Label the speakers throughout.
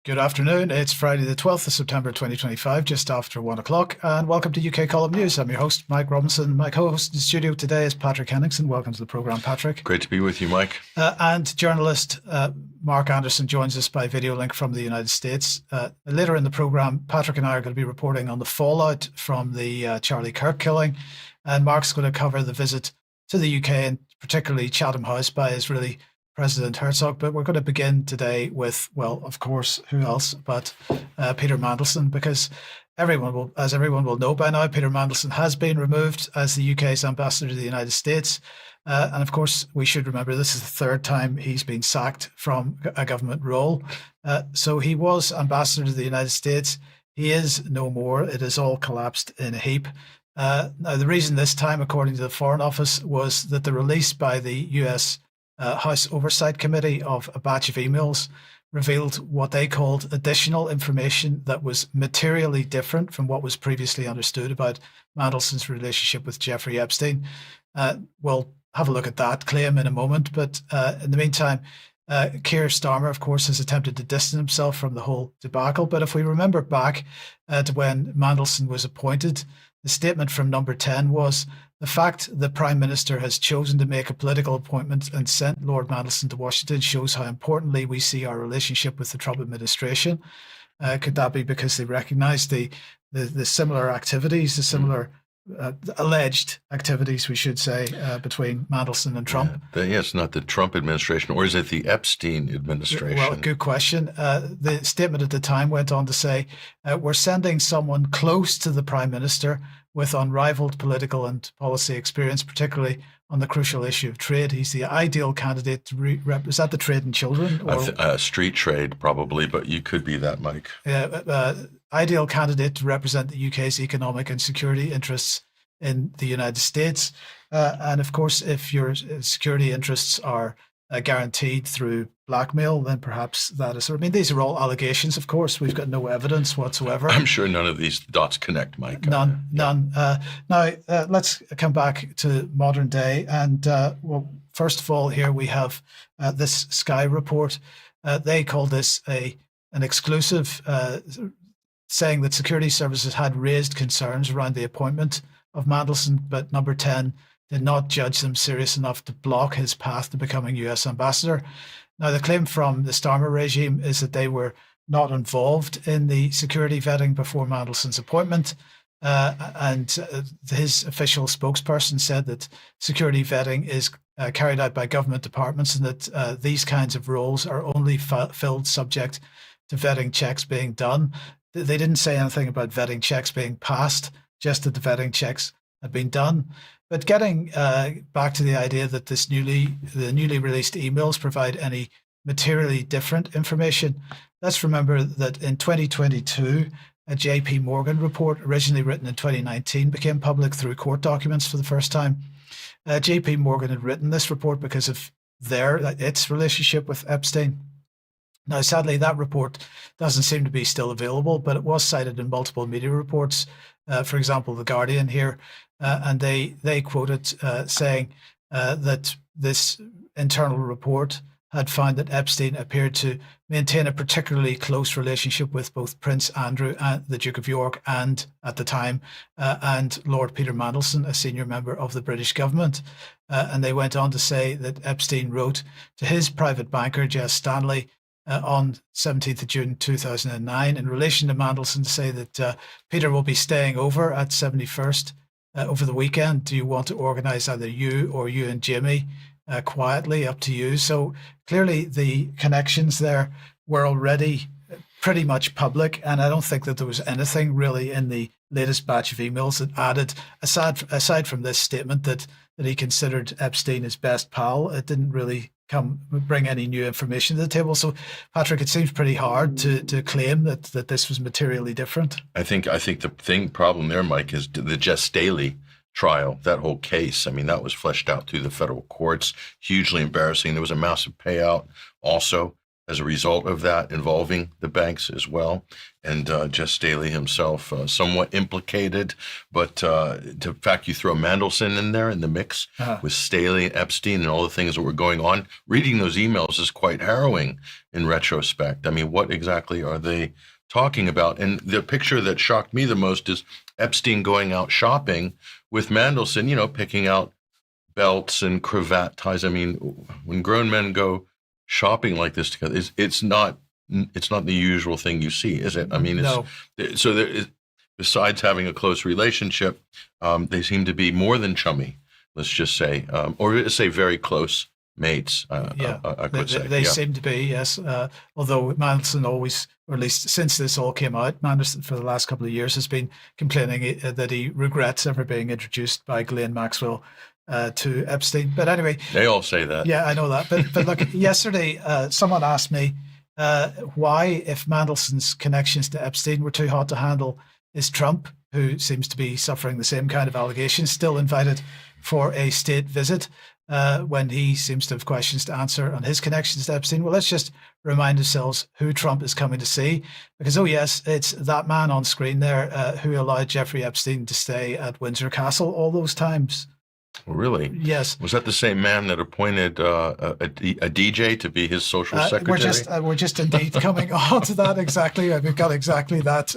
Speaker 1: Good afternoon. It's Friday, the 12th of September 2025, just after 1 o'clock, and welcome to UK Column News. I'm your host, Mike Robinson. My co host in the studio today is Patrick Henningsen. Welcome to the programme, Patrick.
Speaker 2: Great to be with you, Mike.
Speaker 1: And journalist Mark Anderson joins us by video link from the United States. Later in the programme, Patrick and I are going to be reporting on the fallout from the Charlie Kirk killing, and Mark's going to cover the visit to the UK and particularly Chatham House by Israeli President Herzog. But we're going to begin today with, well, of course, who else but Peter Mandelson, because everyone will know by now, Peter Mandelson has been removed as the UK's ambassador to the United States. And of course, we should remember this is the third time he's been sacked from a government role. So he was ambassador to the United States. He is no more. It has all collapsed in a heap. Now, the reason this time, according to the Foreign Office, was that the release by the US House Oversight Committee of a batch of emails revealed what they called additional information that was materially different from what was previously understood about Mandelson's relationship with Jeffrey Epstein. We'll have a look at that claim in a moment, but in the meantime, Keir Starmer, of course, has attempted to distance himself from the whole debacle. But if we remember back to when Mandelson was appointed, the statement from Number 10 was, the fact the Prime Minister has chosen to make a political appointment and sent Lord Mandelson to Washington shows how importantly we see our relationship with the Trump administration. Could that be because they recognise the similar activities, the similar alleged activities, we should say, between Mandelson and Trump?
Speaker 2: Yes, not the Trump administration, or is it the Epstein administration?
Speaker 1: Well, good question. The statement at the time went on to say, we're sending someone close to the Prime Minister with unrivaled political and policy experience, particularly on the crucial issue of trade. He's the ideal candidate to represent the trade in children. Or,
Speaker 2: street trade, probably, but you could be that, Mike.
Speaker 1: Ideal candidate to represent the UK's economic and security interests in the United States. And of course, if your security interests are guaranteed through blackmail, then perhaps that is. I mean, these are all allegations, of course. We've got no evidence whatsoever.
Speaker 2: I'm sure none of these dots connect, Mike.
Speaker 1: None. Now, let's come back to modern day. And well, first of all, here we have this Sky report. They call this an exclusive, saying that security services had raised concerns around the appointment of Mandelson, but Number 10 did not judge them serious enough to block his path to becoming US ambassador. Now, the claim from the Starmer regime is that they were not involved in the security vetting before Mandelson's appointment. And his official spokesperson said that security vetting is carried out by government departments, and that these kinds of roles are only filled subject to vetting checks being done. They didn't say anything about vetting checks being passed, just that the vetting checks had been done. But getting back to the idea that the newly released emails provide any materially different information, let's remember that in 2022, a JP Morgan report, originally written in 2019, became public through court documents for the first time. JP Morgan had written this report because of its relationship with Epstein. Now, sadly, that report doesn't seem to be still available, but it was cited in multiple media reports. For example, The Guardian here, and they quoted saying that this internal report had found that Epstein appeared to maintain a particularly close relationship with both Prince Andrew, and the Duke of York, and at the time, and Lord Peter Mandelson, a senior member of the British government. And they went on to say that Epstein wrote to his private banker, Jess Stanley, on 17th of June 2009 in relation to Mandelson, to say that Peter will be staying over at 71st over the weekend. Do you want to organise either you or you and Jimmy quietly? Up to you. So clearly the connections there were already pretty much public, and I don't think that there was anything really in the latest batch of emails that added, aside from this statement that he considered Epstein his best pal. It didn't really bring any new information to the table. So, Patrick, it seems pretty hard to claim that this was materially different.
Speaker 2: I think the problem there, Mike, is the Jess Staley trial, that whole case. I mean, that was fleshed out through the federal courts, hugely embarrassing. There was a massive payout also as a result of that, involving the banks as well. And Jess Staley himself somewhat implicated. But the fact you throw Mandelson in there in the mix with Staley and Epstein and all the things that were going on, reading those emails is quite harrowing in retrospect. I mean, what exactly are they talking about? And the picture that shocked me the most is Epstein going out shopping with Mandelson, you know, picking out belts and cravat ties. I mean, when grown men go shopping like this together, it's not the usual thing you see, is it? I mean,
Speaker 1: No.
Speaker 2: So there is, besides having a close relationship, they seem to be more than chummy, let's just say, or say very close mates. I could say.
Speaker 1: They seem to be, yes. Although Mandelson always, or at least since this all came out, Mandelson for the last couple of years has been complaining that he regrets ever being introduced by Ghislaine Maxwell to Epstein. But anyway,
Speaker 2: they all say that.
Speaker 1: Yeah, I know that. But look, yesterday someone asked me why, if Mandelson's connections to Epstein were too hot to handle, is Trump, who seems to be suffering the same kind of allegations, still invited for a state visit when he seems to have questions to answer on his connections to Epstein? Well, let's just remind ourselves who Trump is coming to see, because, oh yes, it's that man on screen there who allowed Jeffrey Epstein to stay at Windsor Castle all those times.
Speaker 2: Really?
Speaker 1: Yes.
Speaker 2: Was that the same man that appointed a DJ to be his social secretary?
Speaker 1: We're just indeed coming on to that exactly. We've got exactly that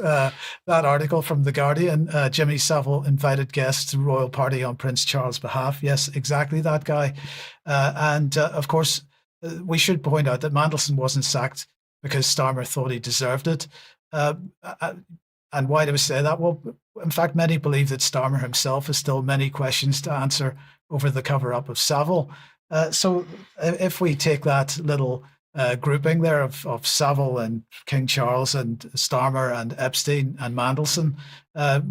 Speaker 1: article from The Guardian. Jimmy Savile invited guests to royal party on Prince Charles' behalf. Yes, exactly that guy. And of course, we should point out that Mandelson wasn't sacked because Starmer thought he deserved it. And why do we say that? Well, in fact, many believe that Starmer himself has still many questions to answer over the cover-up of Savile. So if we take that little grouping there of Savile and King Charles and Starmer and Epstein and Mandelson,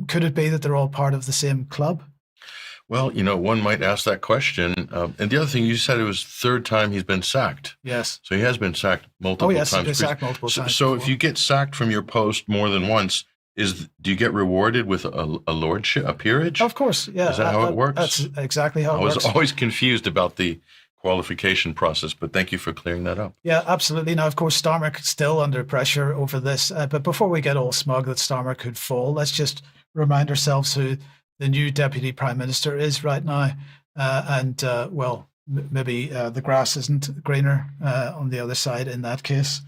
Speaker 1: could it be that they're all part of the same club?
Speaker 2: Well, you know, one might ask that question. And the other thing, you said it was third time he's been sacked.
Speaker 1: Yes.
Speaker 2: So he has been sacked multiple times.
Speaker 1: Oh, yes, he's been sacked multiple times.
Speaker 2: So if you get sacked from your post more than once, do you get rewarded with a lordship, a peerage?
Speaker 1: Of course, yeah.
Speaker 2: Is that how it works?
Speaker 1: That's exactly how it works.
Speaker 2: I was always confused about the qualification process, but thank you for clearing that up.
Speaker 1: Yeah, absolutely. Now, of course, Starmer still under pressure over this. But before we get all smug that Starmer could fall, let's just remind ourselves who the new Deputy Prime Minister is right now. Well, maybe the grass isn't greener on the other side in that case.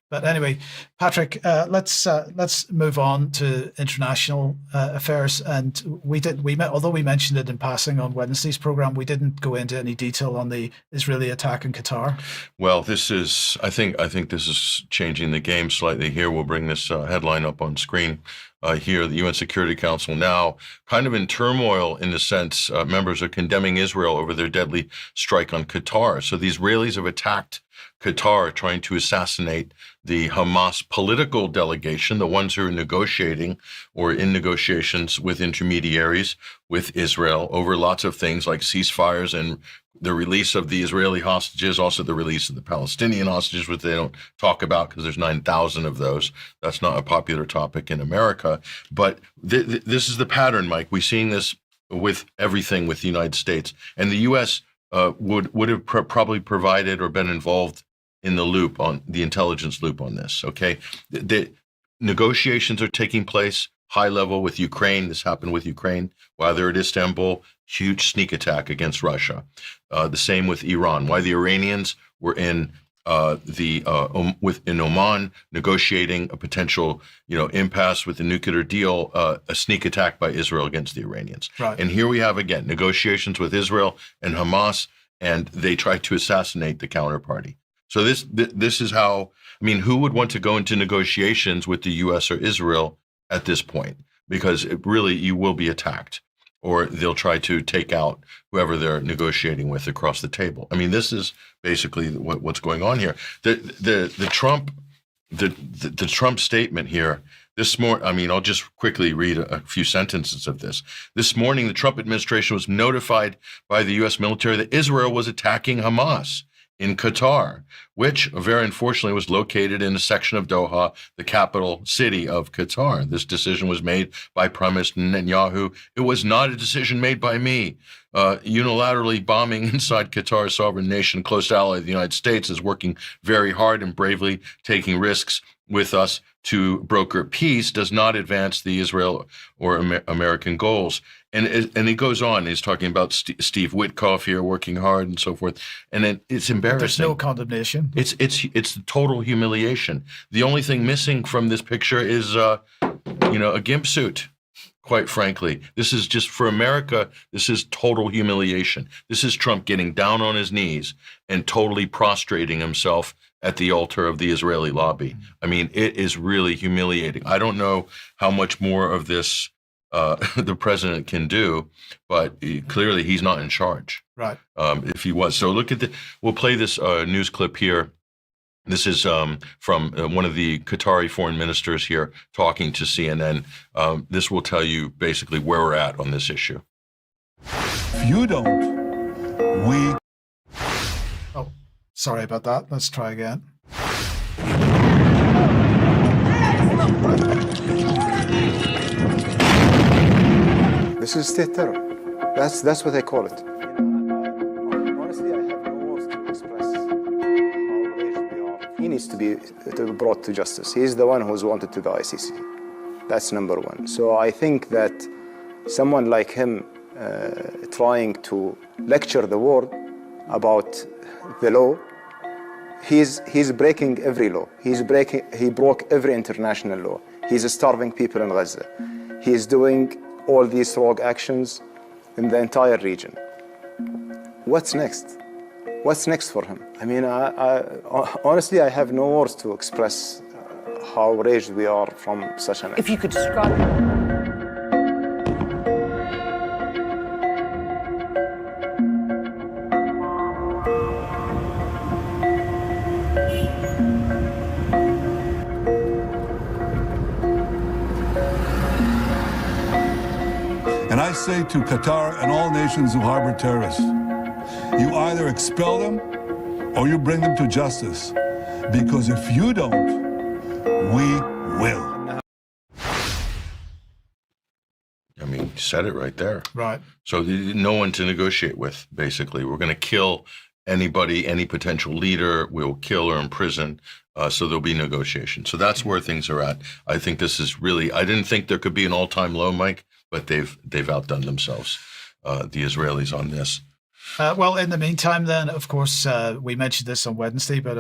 Speaker 1: But anyway, Patrick, let's move on to international affairs. And although we mentioned it in passing on Wednesday's program, we didn't go into any detail on the Israeli attack in Qatar.
Speaker 2: Well, I think this is changing the game slightly here. We'll bring this headline up on screen here. The UN Security Council now kind of in turmoil in the sense members are condemning Israel over their deadly strike on Qatar. So the Israelis have attacked Qatar, trying to assassinate the Hamas political delegation, the ones who are negotiating or in negotiations with intermediaries with Israel over lots of things like ceasefires and the release of the Israeli hostages, also the release of the Palestinian hostages, which they don't talk about because there's 9,000 of those. That's not a popular topic in America. But this is the pattern, Mike. We're seeing this with everything with the United States. And the U.S. would have probably provided or been involved in the loop, on the intelligence loop on this, okay? The negotiations are taking place high level with Ukraine. This happened with Ukraine while they're at Istanbul, huge sneak attack against Russia. The same with Iran. Why the Iranians were in in Oman negotiating a potential, impasse with the nuclear deal, a sneak attack by Israel against the Iranians.
Speaker 1: Right.
Speaker 2: And here we have again negotiations with Israel and Hamas, and they try to assassinate the counterparty. So this is how, who would want to go into negotiations with the U.S. or Israel at this point? Because you will be attacked, or they'll try to take out whoever they're negotiating with across the table. This is basically what's going on here. The Trump statement here this morning. I'll just quickly read a few sentences of this. This morning, the Trump administration was notified by the U.S. military that Israel was attacking Hamas in Qatar, which very unfortunately was located in a section of Doha, the capital city of Qatar. This decision was made by Prime Minister Netanyahu. It was not a decision made by me. unilaterally bombing inside Qatar, a sovereign nation, close ally of the United States, is working very hard and bravely taking risks with us to broker peace, does not advance the Israel or American goals. And he goes on. He's talking about Steve Witkoff here working hard and so forth. And it's embarrassing.
Speaker 1: There's no condemnation.
Speaker 2: It's total humiliation. The only thing missing from this picture is a gimp suit. Quite frankly, this is just for America. This is total humiliation. This is Trump getting down on his knees and totally prostrating himself at the altar of the Israeli lobby. I mean, it is really humiliating. I don't know how much more of this the president can do, but clearly he's not in charge.
Speaker 1: Right.
Speaker 2: If he was. So we'll play this news clip here. This is from one of the Qatari foreign ministers here talking to CNN. This will tell you basically where we're at on this issue.
Speaker 3: If you don't, we...
Speaker 1: Oh, sorry about that. Let's try again.
Speaker 4: This is state terror. That's what I call it. Honestly, I have no words to express how outraged we are. He needs to be brought to justice. He's the one who's wanted to the ICC. That's number one. So I think that someone like him trying to lecture the world about the law, he's breaking every law. He broke every international law. He's starving people in Gaza. He's doing all these rogue actions in the entire region. What's next? What's next for him? I mean, honestly, I have no words to express how outraged we are from such an act.
Speaker 5: If you could describe...
Speaker 3: And I say to Qatar and all nations who harbor terrorists, you either expel them or you bring them to justice. Because if you don't, we will.
Speaker 2: I mean, you said it right there.
Speaker 1: Right.
Speaker 2: So no one to negotiate with, basically. We're going to kill anybody, any potential leader. We'll kill or imprison. So there'll be negotiation. So that's where things are at. I think this is really, I didn't think there could be an all-time low, Mike, but they've outdone themselves, the Israelis, on this.
Speaker 1: Well, in the meantime, then, of course, we mentioned this on Wednesday, but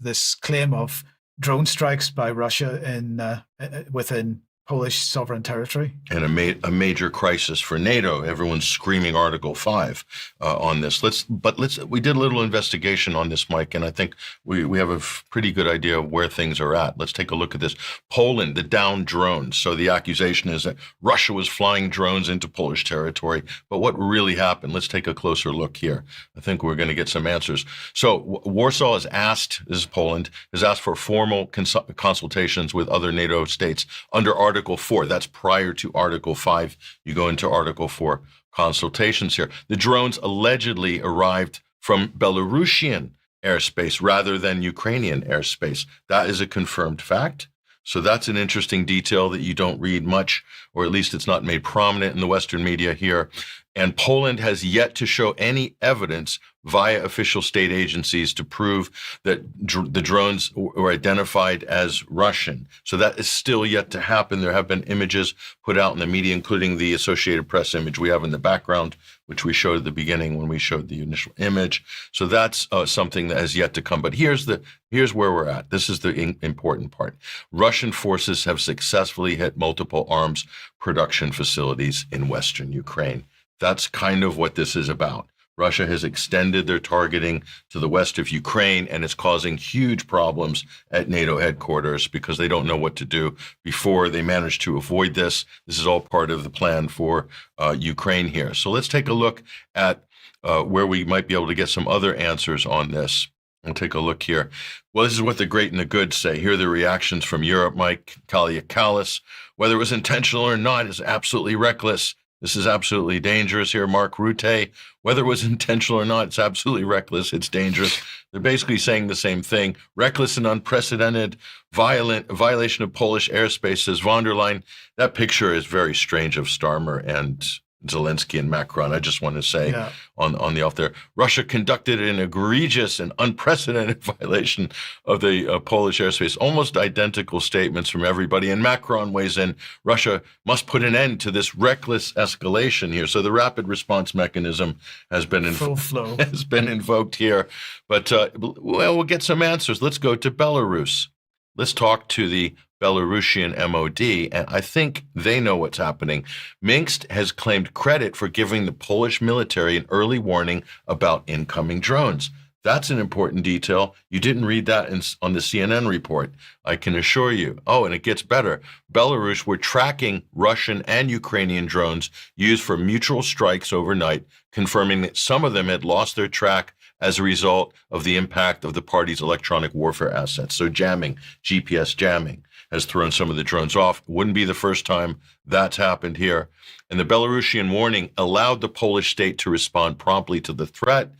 Speaker 1: this claim of drone strikes by Russia within Polish sovereign territory. And
Speaker 2: a major crisis for NATO. Everyone's screaming Article 5 on this. We did a little investigation on this, Mike, and I think we have a pretty good idea of where things are at. Let's take a look at this. Poland, the downed drones. So the accusation is that Russia was flying drones into Polish territory. But what really happened? Let's take a closer look here. I think we're going to get some answers. So Warsaw has asked, this is Poland, has asked for formal consultations with other NATO states under Article 4. That's prior to Article 5. You go into Article 4 consultations here. The drones allegedly arrived from Belarusian airspace rather than Ukrainian airspace. That is a confirmed fact. So that's an interesting detail that you don't read much, or at least it's not made prominent in the Western media here. And Poland has yet to show any evidence via official state agencies to prove that the drones were identified as Russian. So that is still yet to happen. There have been images put out in the media, including the Associated Press image we have in the background, which we showed at the beginning when we showed the initial image. So that's something that has yet to come. But here's where we're at. This is the important part. Russian forces have successfully hit multiple arms production facilities in Western Ukraine. That's kind of what this is about. Russia has extended their targeting to the west of Ukraine, and it's causing huge problems at NATO headquarters because they don't know what to do. Before they managed to avoid this, this is all part of the plan for Ukraine here. So let's take a look at where we might be able to get some other answers on this. We'll take a look here. Well, this is what the great and the good say. Here are the reactions from Europe. Mike Kaliakalis, whether it was intentional or not, is absolutely reckless. This is absolutely dangerous here. Mark Rutte, whether it was intentional or not, it's absolutely reckless. It's dangerous. They're basically saying the same thing. Reckless and unprecedented violation of Polish airspace, says von der Leyen. That picture is very strange of Starmer and Zelensky and Macron. I just want to say
Speaker 1: Yeah.
Speaker 2: on the off there, Russia conducted an egregious and unprecedented violation of the Polish airspace. Almost identical statements from everybody. And Macron weighs in, Russia must put an end to this reckless escalation here. So the rapid response mechanism has been
Speaker 1: Full flow.
Speaker 2: has been invoked here. But well, we'll get some answers. Let's go to Belarus. Let's talk to the Belarusian MOD, and I think they know what's happening. Minsk has claimed credit for giving the Polish military an early warning about incoming drones. That's an important detail. You didn't read that on the CNN report, I can assure you. Oh, and it gets better. Belarus were tracking Russian and Ukrainian drones used for mutual strikes overnight, confirming that some of them had lost their track as a result of the impact of the party's electronic warfare assets. So jamming, GPS jamming, has thrown some of the drones off. It wouldn't be the first time that's happened here. And the Belarusian warning allowed the Polish state to respond promptly to the threat.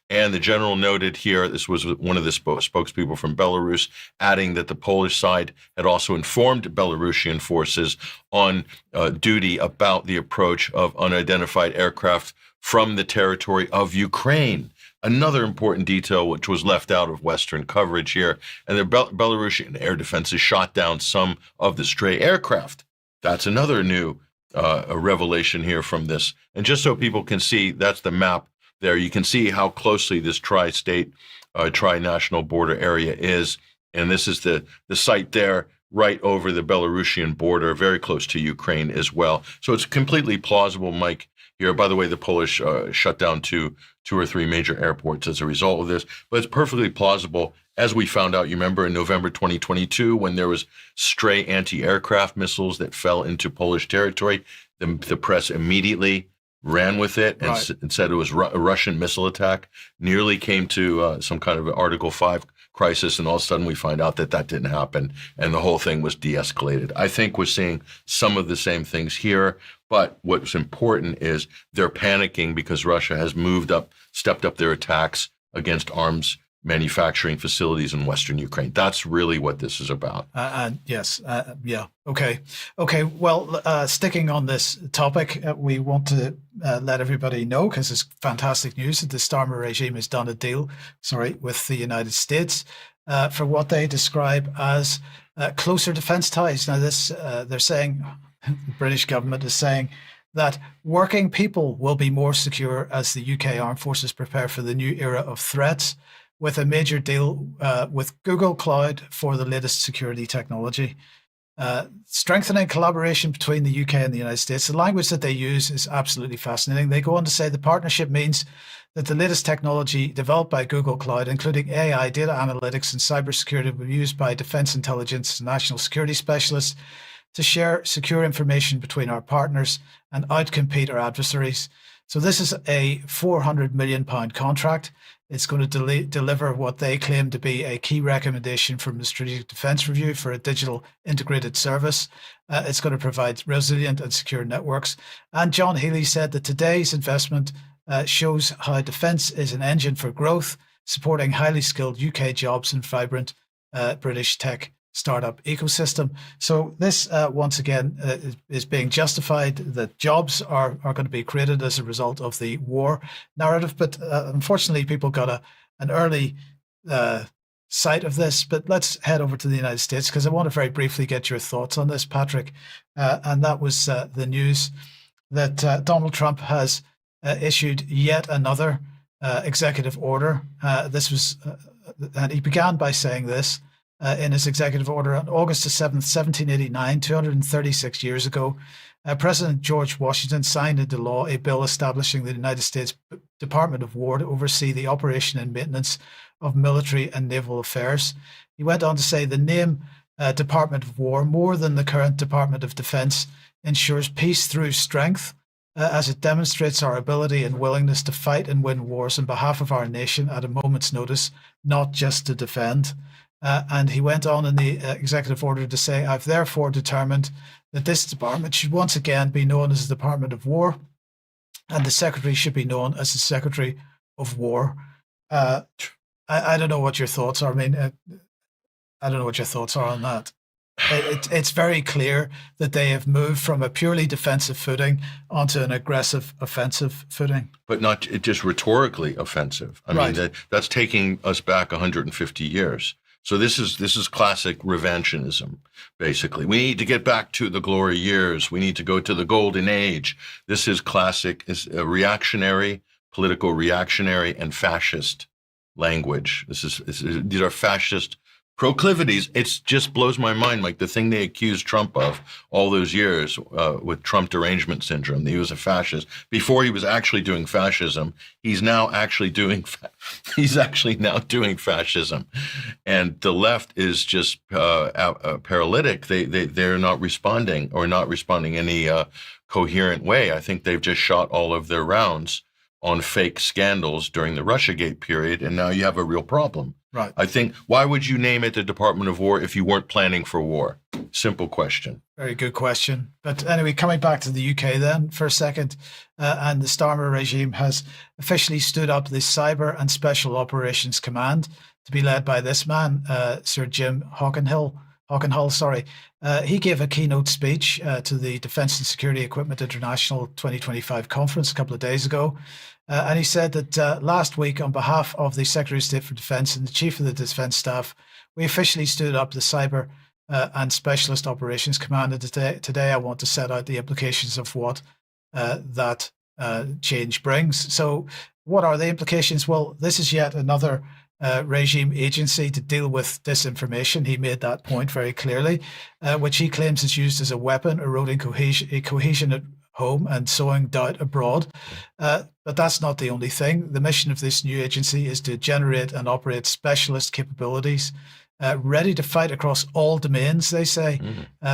Speaker 2: And the general noted here, this was one of the spokespeople from Belarus, adding that the Polish side had also informed Belarusian forces on duty about the approach of unidentified aircraft from the territory of Ukraine. Another important detail which was left out of Western coverage here, and the Belarusian air defenses shot down some of the stray aircraft. That's another new a revelation here from this. And just so people can see, that's the map there. You can see how closely this tri-state, tri-national border area is. And this is the site there right over the Belarusian border, very close to Ukraine as well. So it's completely plausible, Mike, here. By the way, the Polish shut down two or three major airports as a result of this, but it's perfectly plausible. As we found out, you remember in November 2022, when there was stray anti-aircraft missiles that fell into Polish territory, the press immediately ran with it and,
Speaker 1: Right.
Speaker 2: and said it was a Russian missile attack, nearly came to some kind of Article 5 crisis, and all of a sudden we find out that didn't happen, and the whole thing was de-escalated. I think we're seeing some of the same things here, but what's important is they're panicking because Russia has stepped up their attacks against arms manufacturing facilities in Western Ukraine. That's really what this is about.
Speaker 1: And yes, yeah, okay. Well, sticking on this topic, we want to let everybody know, because it's fantastic news, that the Starmer regime has done a deal, with the United States for what they describe as closer defense ties. Now, this they're saying, the British government is saying that working people will be more secure as the UK armed forces prepare for the new era of threats, with a major deal with Google Cloud for the latest security technology. Strengthening collaboration between the UK and the United States. The language that they use is absolutely fascinating. They go on to say the partnership means that the latest technology developed by Google Cloud, including AI, data analytics, and cybersecurity, will be used by defense intelligence and national security specialists to share secure information between our partners and outcompete our adversaries. So this is a £400 million contract. It's going to deliver what they claim to be a key recommendation from the Strategic Defence Review for a digital integrated service. It's going to provide resilient and secure networks. And John Healy said that today's investment shows how defence is an engine for growth, supporting highly skilled UK jobs and vibrant British tech startup ecosystem. So this, once again, is being justified that jobs are going to be created as a result of the war narrative. But unfortunately, people got an early sight of this. But let's head over to the United States, because I want to very briefly get your thoughts on this, Patrick. And that was the news that Donald Trump has issued yet another executive order. This was, and he began by saying this, in his executive order on August the 7th, 1789, 236 years ago, President George Washington signed into law a bill establishing the United States Department of War to oversee the operation and maintenance of military and naval affairs. He went on to say the name Department of War, more than the current Department of Defense, ensures peace through strength, as it demonstrates our ability and willingness to fight and win wars on behalf of our nation at a moment's notice, not just to defend. And he went on in the executive order to say, I've therefore determined that this department should once again be known as the Department of War, and the Secretary should be known as the Secretary of War. I don't know what your thoughts are. I mean, I don't know what your thoughts are on that. it's very clear that they have moved from a purely defensive footing onto an aggressive offensive footing.
Speaker 2: But not just rhetorically offensive. I
Speaker 1: Right.
Speaker 2: mean, that's taking us back 150 years. So this is classic revanchianism, basically. We need to get back to the glory years. We need to go to the golden age. This is classic, is a reactionary, political reactionary, and fascist language. These are fascist proclivities. It just blows my mind. Like the thing they accused Trump of all those years with Trump derangement syndrome, that he was a fascist. Before he was actually doing fascism, he's now actually doing fascism, and the left is just paralytic. They're not responding, or not responding in any coherent way. I think they've just shot all of their rounds on fake scandals during the Russiagate period, and now you have a real problem.
Speaker 1: Right.
Speaker 2: I think, why would you name it the Department of War if you weren't planning for war? Simple question.
Speaker 1: Very good question. But anyway, coming back to the UK then for a second, and the Starmer regime has officially stood up the Cyber and Special Operations Command to be led by this man, Sir Jim Hockenhull. He gave a keynote speech to the Defence and Security Equipment International 2025 conference a couple of days ago. And he said that last week, on behalf of the Secretary of State for Defence and the Chief of the Defence Staff, we officially stood up the Cyber and Specialist Operations Command. And today I want to set out the implications of what that change brings. So what are the implications? Well, this is yet another regime agency to deal with disinformation. He made that point very clearly, which he claims is used as a weapon, eroding cohesion at home and sowing doubt abroad. But that's not the only thing. The mission of this new agency is to generate and operate specialist capabilities ready to fight across all domains, they say,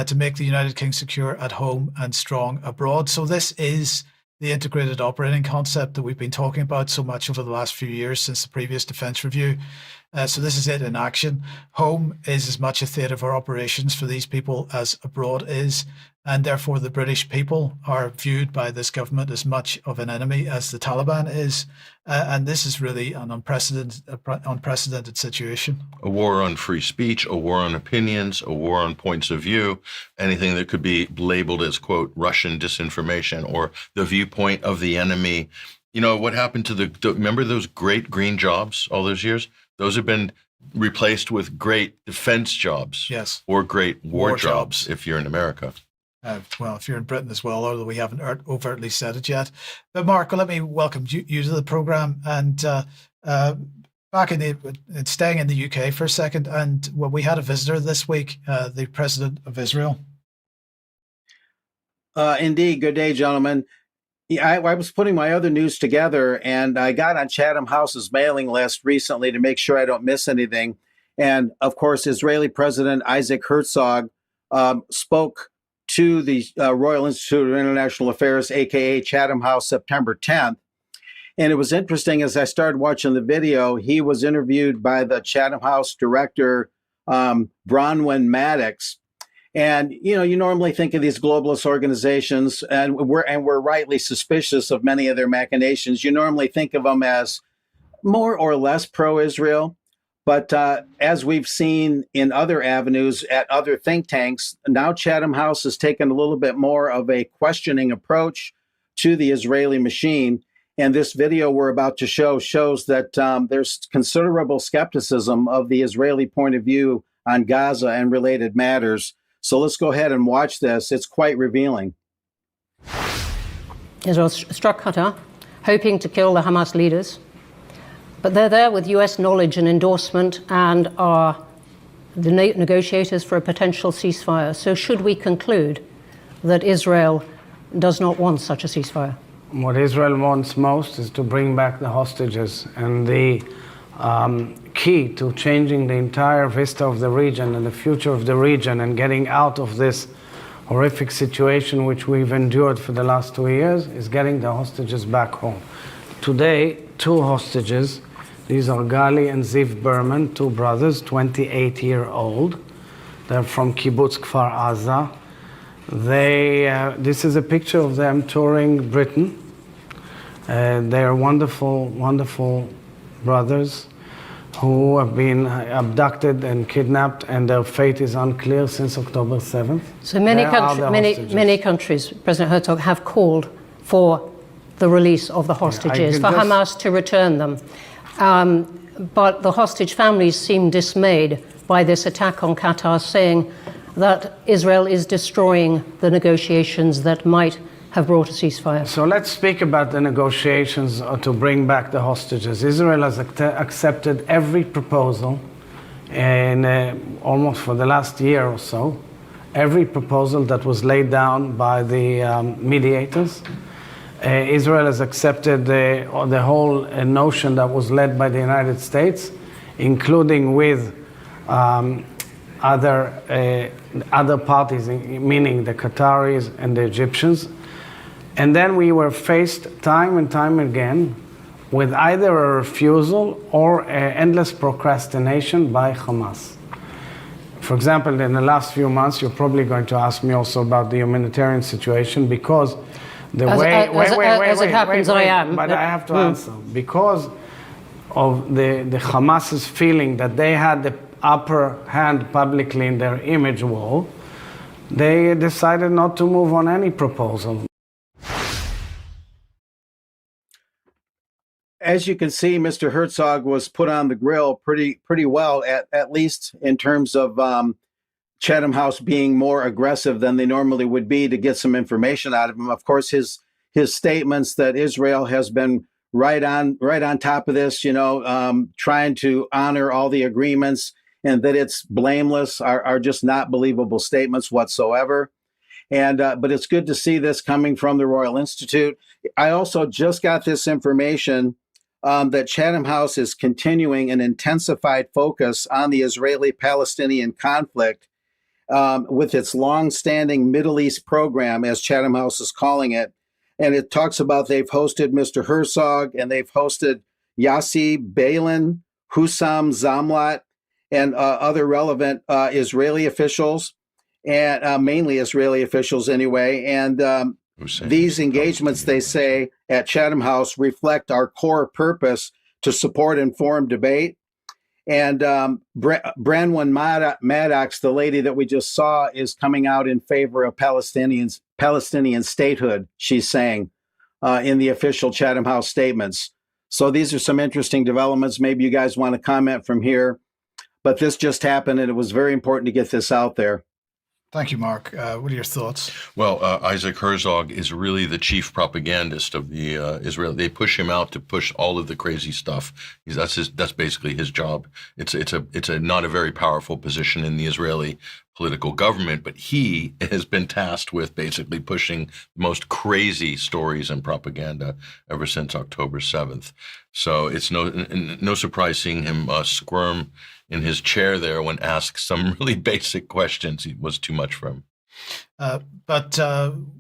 Speaker 1: to make the United Kingdom secure at home and strong abroad. So this is the integrated operating concept that we've been talking about so much over the last few years since the previous defence review. So this is it in action. Home is as much a theatre for operations for these people as abroad is, and therefore the British people are viewed by this government as much of an enemy as the Taliban is. And this is really an unprecedented situation.
Speaker 2: A war on free speech, a war on opinions, a war on points of view, anything that could be labeled as, quote, Russian disinformation or the viewpoint of the enemy. You know, what happened to remember those great green jobs all those years? Those have been replaced with great defense jobs.
Speaker 1: Yes.
Speaker 2: Or great war jobs
Speaker 1: jobs
Speaker 2: if you're in America.
Speaker 1: Well, if you're in Britain as well, although we haven't overtly said it yet. But Mark, let me welcome you to the programme, and back staying in the UK for a second. And well, we had a visitor this week, the President of Israel.
Speaker 5: Indeed. Good day, gentlemen. Yeah, I was putting my other news together, and I got on Chatham House's mailing list recently to make sure I don't miss anything. And of course, Israeli President Isaac Herzog spoke to the Royal Institute of International Affairs, aka Chatham House, September 10th. And it was interesting, as I started watching the video, he was interviewed by the Chatham House director, Bronwyn Maddox. And, you know, you normally think of these globalist organizations, and we're rightly suspicious of many of their machinations. You normally think of them as more or less pro-Israel. But as we've seen in other avenues at other think tanks, now Chatham House has taken a little bit more of a questioning approach to the Israeli machine. And this video we're about to show shows that there's considerable skepticism of the Israeli point of view on Gaza and related matters. So let's go ahead and watch this. It's quite revealing.
Speaker 6: Israel struck Qatar, hoping to kill the Hamas leaders. But they're there with US knowledge and endorsement and are the negotiators for a potential ceasefire. So should we conclude that Israel does not want such a ceasefire?
Speaker 7: What Israel wants most is to bring back the hostages. And the key to changing the entire vista of the region and the future of the region and getting out of this horrific situation which we've endured for the last 2 years is getting the hostages back home. Today, 2 hostages, these are Gali and Ziv Berman, 2 brothers, 28-year-old. They're from Kibbutz Kfar Aza. This is a picture of them touring Britain. They are wonderful, wonderful brothers. who have been abducted and kidnapped, and their fate is unclear since October 7th.
Speaker 6: So many,
Speaker 7: Where are the hostages?
Speaker 6: many countries, President Herzog, have called for the release of the hostages,
Speaker 7: can
Speaker 6: for
Speaker 7: just-
Speaker 6: Hamas to return them. But the hostage families seem dismayed by this attack on Qatar, saying that Israel is destroying the negotiations that might have brought a ceasefire.
Speaker 7: So let's speak about the negotiations to bring back the hostages. Israel has accepted every proposal, and almost for the last year or so, every proposal that was laid down by the mediators. Israel has accepted the whole notion that was led by the United States, including with other parties, meaning the Qataris and the Egyptians. And then we were faced time and time again with either a refusal or endless procrastination by Hamas. For example, in the last few months, you're probably going to ask me also about the humanitarian situation, because the
Speaker 6: As
Speaker 7: way...
Speaker 6: it happens, I am.
Speaker 7: But I have to answer. Because of the Hamas's feeling that they had the upper hand publicly in their image wall, they decided not to move on any proposal.
Speaker 5: As you can see, Mr. Herzog was put on the grill pretty well, at least in terms of Chatham House being more aggressive than they normally would be to get some information out of him. Of course, his statements that Israel has been right on top of this, trying to honor all the agreements and that it's blameless are just not believable statements whatsoever. And but it's good to see this coming from the Royal Institute. I also just got this information that Chatham House is continuing an intensified focus on the Israeli-Palestinian conflict with its long-standing Middle East program, as Chatham House is calling it. And it talks about they've hosted Mr. Herzog, and they've hosted Yossi Beilin, Hussam Zamlat, and other relevant Israeli officials, and mainly Israeli officials anyway. And these engagements, they say, at Chatham House reflect our core purpose to support informed debate. And Branwen Maddox, the lady that we just saw, is coming out in favor of Palestinian statehood, she's saying, in the official Chatham House statements. So these are some interesting developments. Maybe you guys want to comment from here. But this just happened, and it was very important to get this out there.
Speaker 1: Thank you, Mark. What are your thoughts?
Speaker 2: Well, Isaac Herzog is really the chief propagandist of the Israel. They push him out to push all of the crazy stuff. That's basically his job. It's not a very powerful position in the Israeli political government, but he has been tasked with basically pushing the most crazy stories and propaganda ever since October 7th. So it's no surprise seeing him squirm in his chair there when asked some really basic questions. It was too much for him.
Speaker 1: But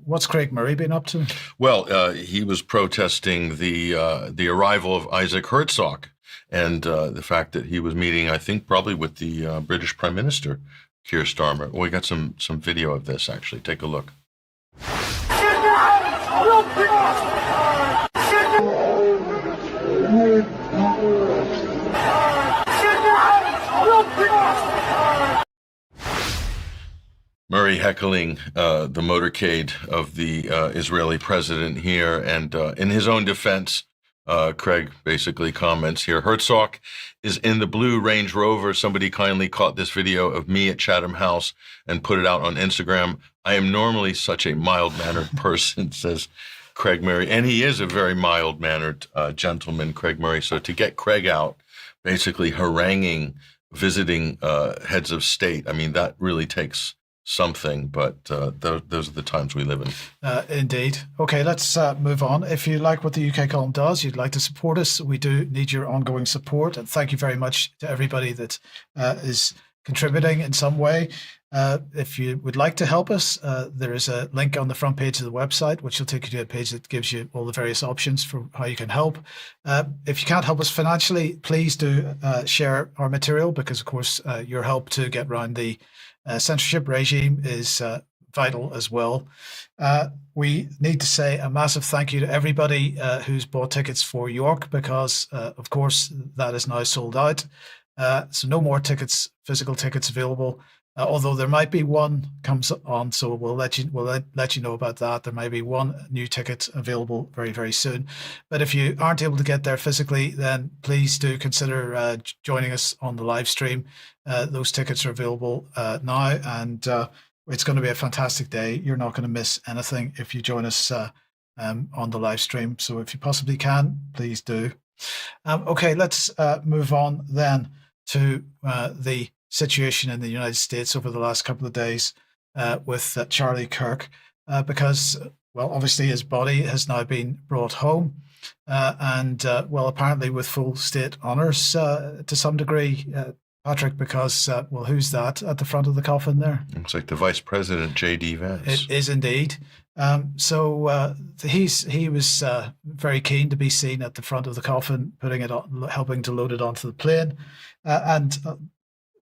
Speaker 1: what's Craig Murray been up to?
Speaker 2: Well, he was protesting the arrival of Isaac Herzog and the fact that he was meeting, I think, probably with the British Prime Minister, Keir Starmer. We got some video of this, actually. Take a look. Murray heckling the motorcade of the Israeli president here. And in his own defense, Craig basically comments here, Herzog is in the blue Range Rover. Somebody kindly caught this video of me at Chatham House and put it out on Instagram. I am normally such a mild-mannered person, says Craig Murray. And he is a very mild-mannered gentleman, Craig Murray. So to get Craig out basically haranguing visiting heads of state, I mean, that really takes something, but those are the times we live in.
Speaker 1: Indeed. Okay, let's move on. If you like what the UK Column does, you'd like to support us, we do need your ongoing support. And thank you very much to everybody that is contributing in some way. If you would like to help us, there is a link on the front page of the website, which will take you to a page that gives you all the various options for how you can help. If you can't help us financially, please do share our material, because, of course, your help to get around the censorship regime is vital as well. We need to say a massive thank you to everybody who's bought tickets for York, because, of course, that is now sold out. So no more tickets, physical tickets available. Although there might be one comes on, so we'll let you know about that. There might be one new ticket available very, very soon. But if you aren't able to get there physically, then please do consider joining us on the live stream. Those tickets are available now, and it's going to be a fantastic day. You're not going to miss anything if you join us on the live stream. So if you possibly can, please do. Okay, let's move on then to the situation in the United States over the last couple of days with Charlie Kirk, because, well, obviously his body has now been brought home, and, well, apparently with full state honours to some degree, Patrick, because, well, who's that at the front of the coffin there?
Speaker 2: Looks like the Vice President, J.D. Vance.
Speaker 1: It is indeed. So he was very keen to be seen at the front of the coffin, putting it on, helping to load it onto the plane,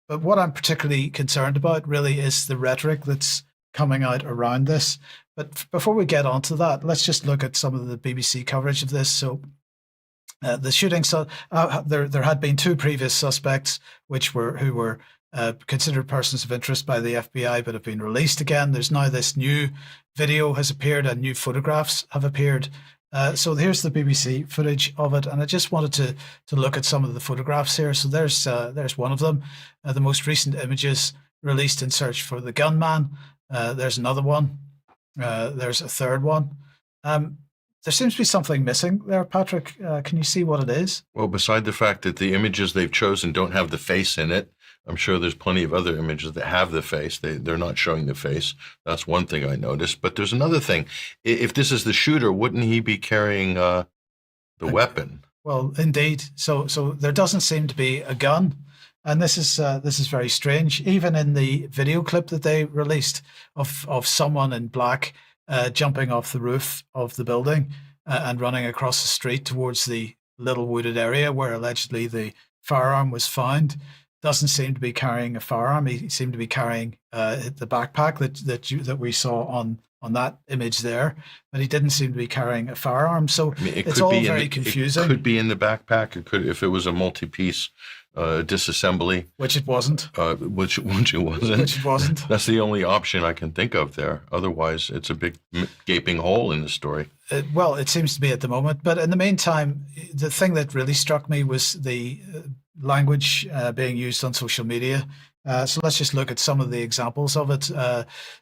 Speaker 1: but what I'm particularly concerned about really is the rhetoric that's coming out around this. But before we get onto that, let's just look at some of the BBC coverage of this. So the shooting, there had been 2 previous suspects who were considered persons of interest by the FBI, but have been released again. There's now this new video has appeared and new photographs have appeared. So here's the BBC footage of it, and I just wanted to look at some of the photographs here. So there's one of them, the most recent images released in search for the gunman. There's another one. There's a third one. There seems to be something missing there, Patrick. Can you see what it is?
Speaker 2: Well, beside the fact that the images they've chosen don't have the face in it, I'm sure there's plenty of other images that have the face. They're not showing the face. That's one thing I noticed. But there's another thing. If this is the shooter, wouldn't he be carrying the weapon?
Speaker 1: Well, indeed. So there doesn't seem to be a gun, and this is very strange. Even in the video clip that they released of someone in black jumping off the roof of the building and running across the street towards the little wooded area where allegedly the firearm was found, doesn't seem to be carrying a firearm. He seemed to be carrying the backpack that we saw on that image there, but he didn't seem to be carrying a firearm. So
Speaker 2: I mean,
Speaker 1: it's all very confusing.
Speaker 2: It could be in the backpack. It could, if it was a multi-piece disassembly,
Speaker 1: which it wasn't.
Speaker 2: Which it wasn't.
Speaker 1: Which it wasn't.
Speaker 2: That's the only option I can think of there. Otherwise, it's a big gaping hole in the story.
Speaker 1: Well, it seems to be at the moment. But in the meantime, the thing that really struck me was the language being used on social media. So let's just look at some of the examples of it.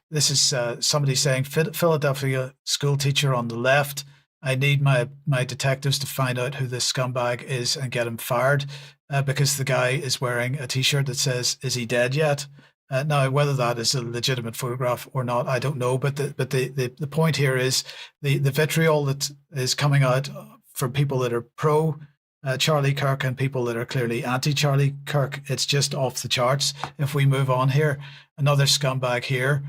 Speaker 1: This is somebody saying, Philadelphia school teacher on the left, I need my detectives to find out who this scumbag is and get him fired, because the guy is wearing a T-shirt that says, is he dead yet? Now, whether that is a legitimate photograph or not, I don't know. But the point here is the vitriol that is coming out from people that are pro Charlie Kirk and people that are clearly anti-Charlie Kirk. It's just off the charts. If we move on here, another scumbag here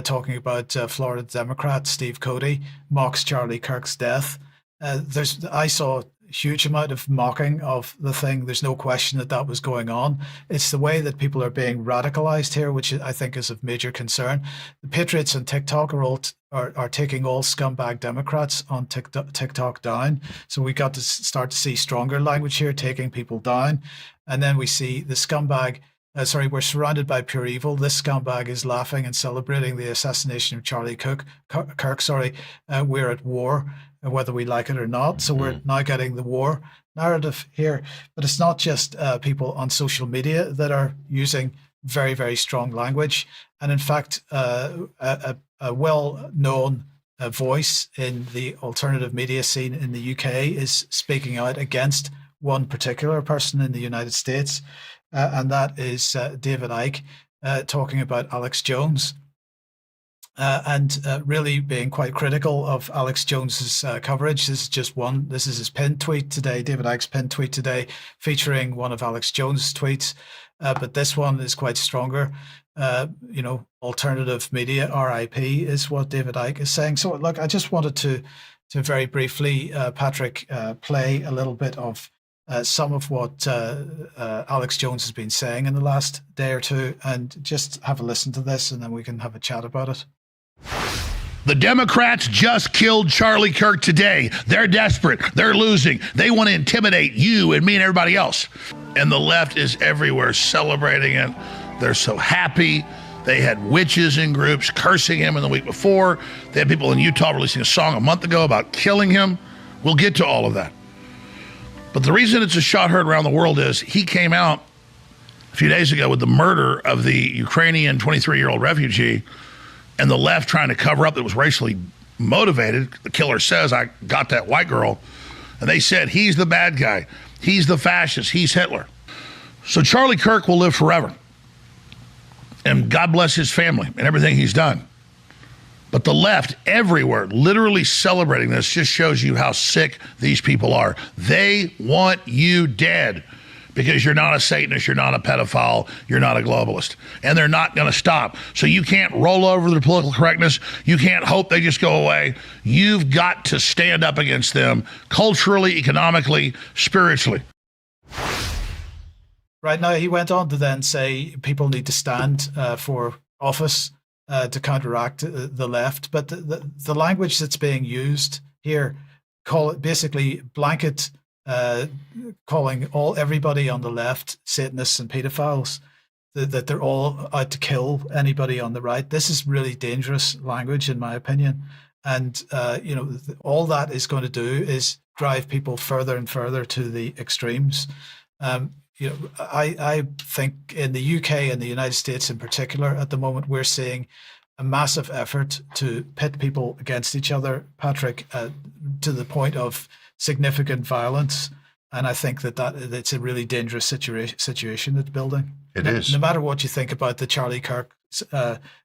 Speaker 1: talking about Florida Democrat Steve Cody mocks Charlie Kirk's death. I saw a huge amount of mocking of the thing. There's no question that was going on. It's the way that people are being radicalized here, which I think is of major concern. The Patriots on TikTok are taking all scumbag Democrats on TikTok down. So we got to start to see stronger language here, taking people down. And then we see the scumbag, we're surrounded by pure evil. This scumbag is laughing and celebrating the assassination of Charlie Kirk. We're at war, whether we like it or not. So we're now getting the war narrative here. But it's not just people on social media that are using very, very strong language. And in fact, a well-known voice in the alternative media scene in the UK is speaking out against one particular person in the United States, and that is David Icke, talking about Alex Jones, and really being quite critical of Alex Jones's coverage. This is just one. This is his pinned tweet today, David Icke's pinned tweet today, featuring one of Alex Jones' tweets. But this one is quite stronger. Alternative media, RIP, is what David Icke is saying. So look, I just wanted to very briefly, Patrick, play a little bit of some of what Alex Jones has been saying in the last day or two, and just have a listen to this, and then we can have a chat about it.
Speaker 8: The Democrats just killed Charlie Kirk today. They're desperate. They're losing. They want to intimidate you and me and everybody else. And the left is everywhere celebrating it. They're so happy. They had witches in groups cursing him in the week before. They had people in Utah releasing a song a month ago about killing him. We'll get to all of that. But the reason it's a shot heard around the world is he came out a few days ago with the murder of the Ukrainian 23-year-old refugee, and the left trying to cover up that was racially motivated. The killer says, I got that white girl. And they said, he's the bad guy. He's the fascist. He's Hitler. So Charlie Kirk will live forever. And God bless his family and everything he's done. But the left everywhere, literally celebrating this, just shows you how sick these people are. They want you dead because you're not a Satanist, you're not a pedophile, you're not a globalist. And they're not going to stop. So you can't roll over their political correctness. You can't hope they just go away. You've got to stand up against them culturally, economically, spiritually.
Speaker 1: Right now, he went on to then say people need to stand for office to counteract the left. But the language that's being used here, call it basically blanket calling everybody on the left Satanists and pedophiles, that they're all out to kill anybody on the right. This is really dangerous language, in my opinion. And all that is going to do is drive people further and further to the extremes. I think in the UK and the United States in particular, at the moment, we're seeing a massive effort to pit people against each other, Patrick, to the point of significant violence. And I think that it's a really dangerous situation that's building.
Speaker 2: It is.
Speaker 1: No matter what you think about the Charlie Kirk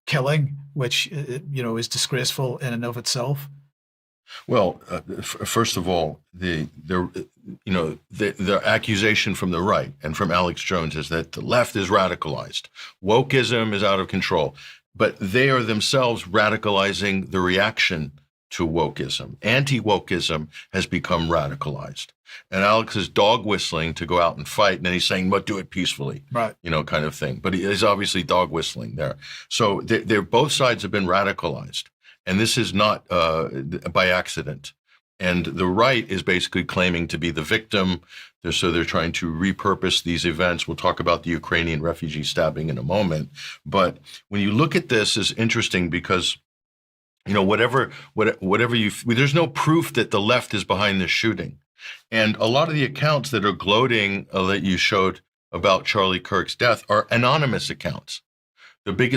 Speaker 1: killing, which is disgraceful in and of itself.
Speaker 2: Well, first of all, the accusation from the right and from Alex Jones is that the left is radicalized. Wokeism is out of control, but they are themselves radicalizing the reaction to wokeism. Anti-wokeism has become radicalized. And Alex is dog whistling to go out and fight, and then he's saying, but do it peacefully,
Speaker 1: right?
Speaker 2: Kind of thing. But he is obviously dog whistling there. So they're both sides have been radicalized. And this is not by accident. And the right is basically claiming to be the victim. So they're trying to repurpose these events. We'll talk about the Ukrainian refugee stabbing in a moment. But when you look at this, it's interesting because, whatever there's no proof that the left is behind this shooting. And a lot of the accounts that are gloating that you showed about Charlie Kirk's death are anonymous accounts.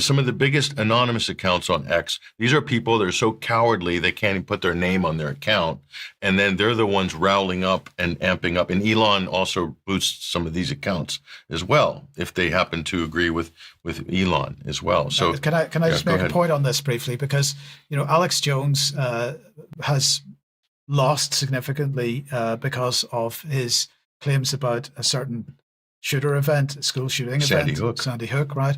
Speaker 2: Some of the biggest anonymous accounts on X, these are people that are so cowardly they can't even put their name on their account. And then they're the ones riling up and amping up. And Elon also boosts some of these accounts as well, if they happen to agree with Elon as well. So
Speaker 1: can I just make a point on this briefly? Because, Alex Jones has lost significantly because of his claims about a certain shooter event, a school shooting event, Sandy Hook, right?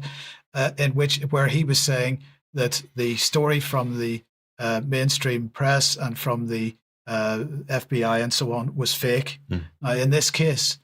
Speaker 1: Where he was saying that the story from the mainstream press and from the FBI and so on was fake. In this case,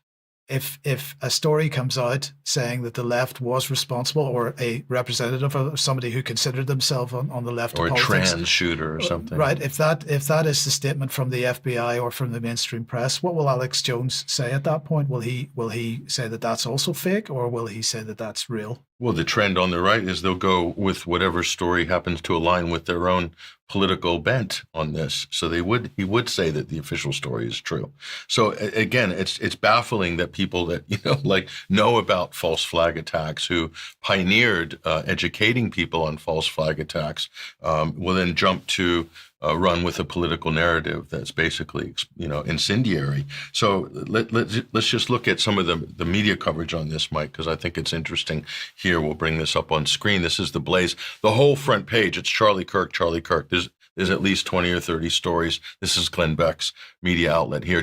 Speaker 1: if a story comes out saying that the left was responsible, or a representative of somebody who considered themselves on the left,
Speaker 2: or
Speaker 1: of
Speaker 2: a
Speaker 1: politics,
Speaker 2: trans shooter or something,
Speaker 1: right? If that is the statement from the FBI or from the mainstream press, what will Alex Jones say at that point? Will he say that that's also fake, or will he say that that's real?
Speaker 2: Well, the trend on the right is they'll go with whatever story happens to align with their own political bent on this. So he would say that the official story is true. So again, it's baffling that people that know about false flag attacks, who pioneered educating people on false flag attacks, will then jump to run with a political narrative that's basically incendiary. So let's just look at some of the media coverage on this, Mike, because I think it's interesting. Here, we'll bring this up on screen. This is the Blaze. The whole front page, it's Charlie Kirk, Charlie Kirk. There's at least 20 or 30 stories. This is Glenn Beck's media outlet here.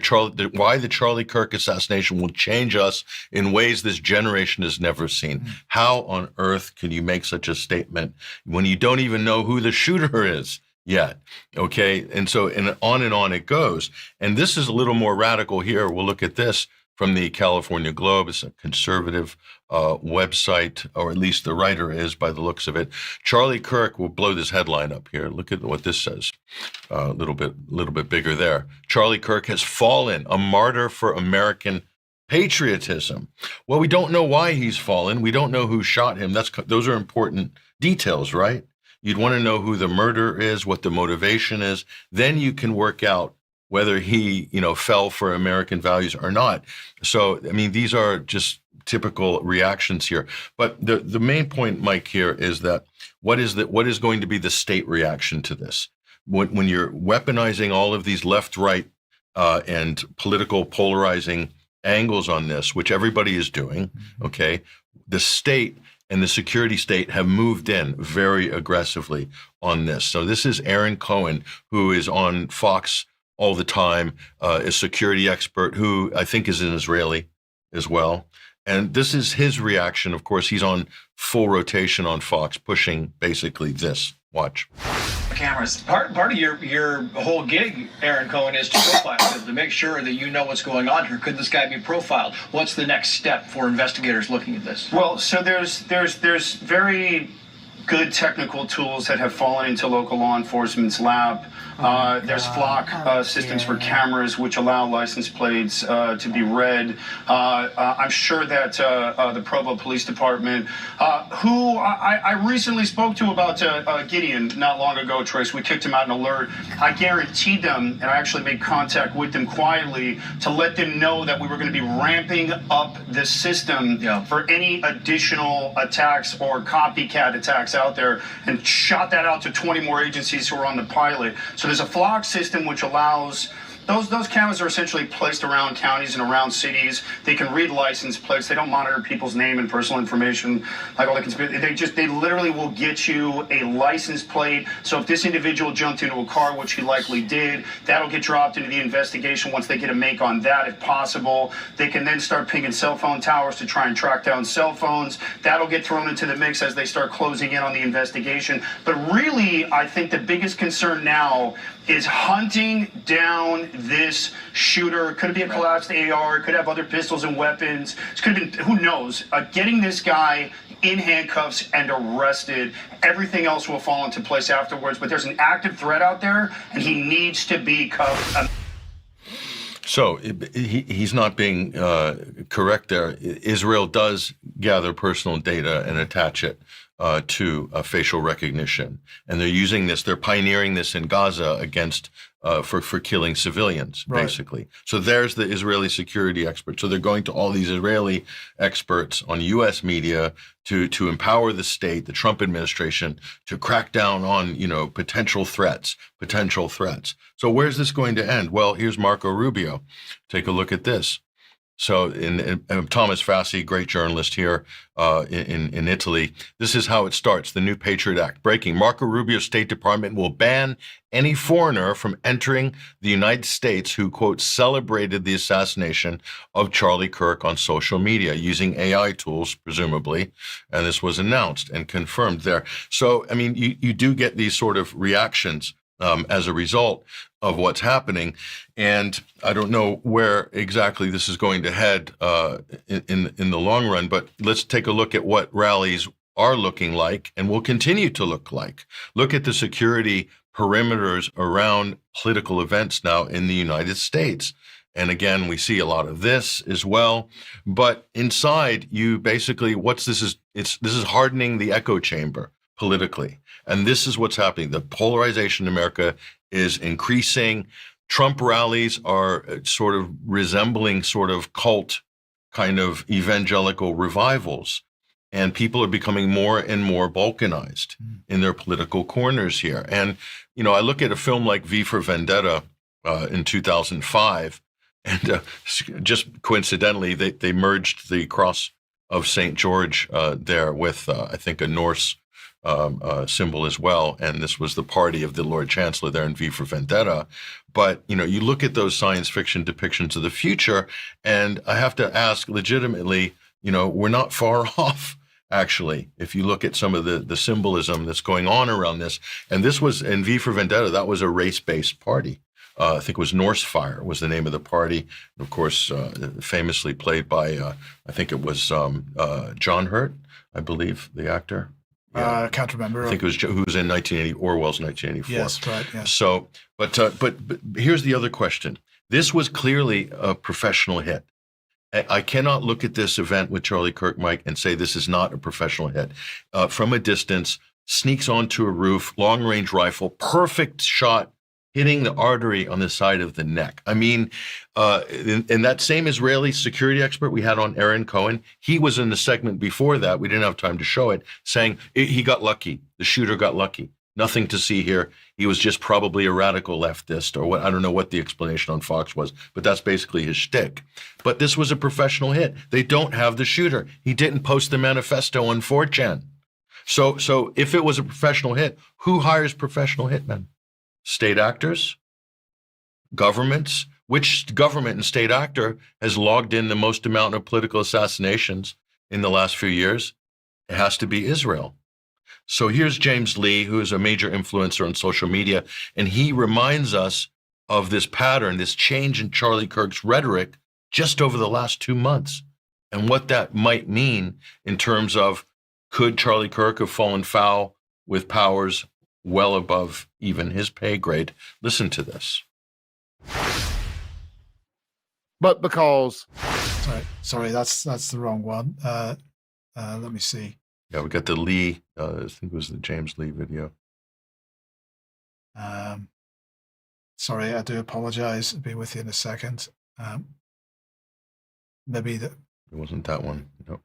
Speaker 2: Why the Charlie Kirk assassination will change us in ways this generation has never seen. How on earth can you make such a statement when you don't even know who the shooter is yet? Okay, and on it goes. And this is a little more radical here. We'll look at this from the California Globe. It's a conservative website, or at least the writer is by the looks of it. Charlie Kirk, will blow this headline up here. Look at what this says. A little bit bigger there. Charlie Kirk has fallen, a martyr for American patriotism. Well, we don't know why he's fallen. We don't know who shot him. Those are important details, right? You'd want to know who the murderer is, what the motivation is. Then you can work out whether he, fell for American values or not. So, I mean, these are just typical reactions here. But the main point, Mike, here is that what is going to be the state reaction to this? When you're weaponizing all of these left, right, and political polarizing angles on this, which everybody is doing, okay, the state and the security state have moved in very aggressively on this. So this is Aaron Cohen, who is on Fox all the time, a security expert who I think is an Israeli as well. And this is his reaction. Of course, he's on full rotation on Fox, pushing basically this. Watch.
Speaker 9: Cameras. Part of your whole gig, Aaron Cohen, is to profile him, to make sure that you know what's going on here. Could this guy be profiled? What's the next step for investigators looking at this?
Speaker 10: Well, so there's very good technical tools that have fallen into local law enforcement's lap. There's flock systems for cameras which allow license plates to be read. I'm sure that the Provo Police Department, who I recently spoke to about Gideon not long ago, Trace, we kicked him out an alert. I guaranteed them, and I actually made contact with them quietly to let them know that we were going to be ramping up the system for any additional attacks or copycat attacks out there, and shot that out to 20 more agencies who are on the pilot. So there's a flock system which allows those cameras are essentially placed around counties and around cities. They can read license plates. They don't monitor people's name and personal information like all the conspiracy. They literally will get you a license plate. So if this individual jumped into a car, which he likely did, that'll get dropped into the investigation once they get a make on that, if possible. They can then start pinging cell phone towers to try and track down cell phones. That'll get thrown into the mix as they start closing in on the investigation. But really, I think the biggest concern now is hunting down this shooter. Could it be a collapsed AR? It could have other pistols and weapons. It could have been, who knows? Getting this guy in handcuffs and arrested. Everything else will fall into place afterwards. But there's an active threat out there, and he needs to be cuffed.
Speaker 2: So he's not being correct there. Israel does gather personal data and attach it to facial recognition, and they're using this. They're pioneering this in Gaza against for killing civilians, basically. So there's the Israeli security expert. So they're going to all these Israeli experts on U.S. media to empower the state, the Trump administration, to crack down on potential threats. So where's this going to end? Well, here's Marco Rubio. Take a look at this. So in Thomas Fassi, great journalist here in Italy, this is how it starts. The new Patriot Act. Breaking. Marco Rubio's State Department will ban any foreigner from entering the United States who, quote, celebrated the assassination of Charlie Kirk on social media using AI tools, presumably. And this was announced and confirmed there. So, I mean, you do get these sort of reactions as a result of what's happening. And I don't know where exactly this is going to head in the long run, but let's take a look at what rallies are looking like and will continue to look like. Look at the security perimeters around political events now in the United States. And again, we see a lot of this as well. But inside, you basically, this is hardening the echo chamber politically. And this is what's happening. The polarization in America is increasing. Trump rallies are sort of resembling sort of cult kind of evangelical revivals. And people are becoming more and more balkanized in their political corners here. And, I look at a film like V for Vendetta in 2005, and just coincidentally, they merged the cross of St. George there with, I think, a Norse symbol as well. And this was the party of the Lord Chancellor there in V for Vendetta. But, you look at those science fiction depictions of the future, and I have to ask legitimately, we're not far off, actually, if you look at some of the symbolism that's going on around this. And this was in V for Vendetta, that was a race-based party. I think it was Norse Fire was the name of the party. And of course, famously played by, I think it was John Hurt, I believe, the actor.
Speaker 1: I can't remember.
Speaker 2: I think it was who was in 1980, Orwell's 1984.
Speaker 1: Yes, right. Yeah.
Speaker 2: So, but here's the other question. This was clearly a professional hit. I cannot look at this event with Charlie Kirk, Mike, and say this is not a professional hit. From a distance, sneaks onto a roof, long-range rifle, perfect shot, hitting the artery on the side of the neck. I mean, and that same Israeli security expert we had on, Aaron Cohen, he was in the segment before that, we didn't have time to show it, saying he got lucky. The shooter got lucky. Nothing to see here. He was just probably a radical leftist or what. I don't know what the explanation on Fox was, but that's basically his shtick. But this was a professional hit. They don't have the shooter. He didn't post the manifesto on 4chan. So if it was a professional hit, who hires professional hitmen? State actors? Governments? Which government and state actor has logged in the most amount of political assassinations in the last few years? It has to be Israel. So here's James Lee, who is a major influencer on social media, and he reminds us of this pattern, this change in Charlie Kirk's rhetoric just over the last 2 months, and what that might mean in terms of, could Charlie Kirk have fallen foul with powers well above even his pay grade? Listen to this.
Speaker 11: But because...
Speaker 1: Sorry, that's the wrong one. Let me see.
Speaker 2: Yeah, we got the Lee, I think it was the James Lee video.
Speaker 1: Sorry, I do apologize. I'll be with you in a second. Maybe that.
Speaker 2: It wasn't that one. Nope.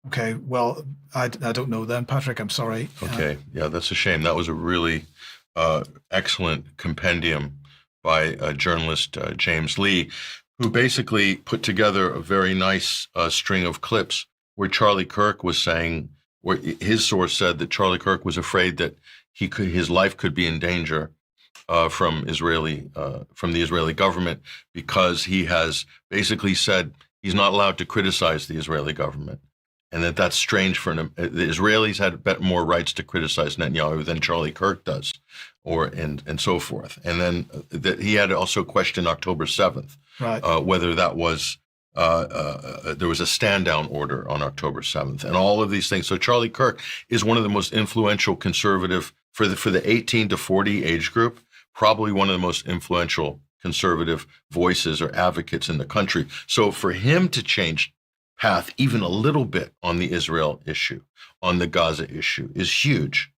Speaker 1: Okay, well, I don't know then, Patrick. I'm sorry.
Speaker 2: Okay, yeah, that's a shame. That was a really excellent compendium by journalist James Lee, who basically put together a very nice string of clips where Charlie Kirk was saying, where his source said that Charlie Kirk was afraid that his life could be in danger from the Israeli government, because he has basically said he's not allowed to criticize the Israeli government, and that's strange for the Israelis had more rights to criticize Netanyahu than Charlie Kirk does, and so forth. And then that he had also questioned October 7th,
Speaker 1: right,
Speaker 2: whether that was. There was a stand-down order on October 7th, and all of these things. So Charlie Kirk is one of the most influential conservative for the 18 to 40 age group, probably one of the most influential conservative voices or advocates in the country. So for him to change path even a little bit on the Israel issue, on the Gaza issue, is huge.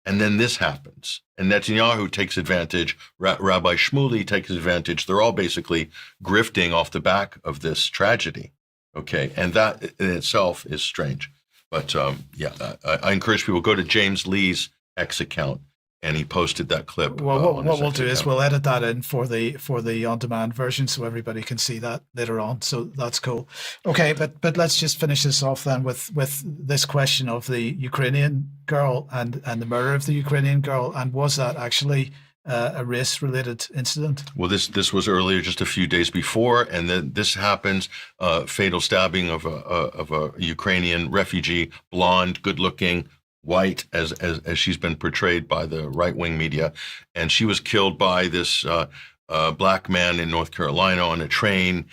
Speaker 2: And then this happens, and Netanyahu takes advantage. Rabbi Shmuley takes advantage. They're all basically grifting off the back of this tragedy. Okay, and that in itself is strange. But I encourage people, go to James Lee's X account, and he posted that clip.
Speaker 1: Well, what we'll do is we'll edit that in for the on-demand version, so everybody can see that later on. So that's cool. Okay, but let's just finish this off then with this question of the Ukrainian girl and the murder of the Ukrainian girl. And was that actually a race-related incident?
Speaker 2: Well, this was earlier, just a few days before, and then this happens. Fatal stabbing of a Ukrainian refugee, blonde, good-looking, white, as she's been portrayed by the right-wing media, and she was killed by this black man in North Carolina on a train.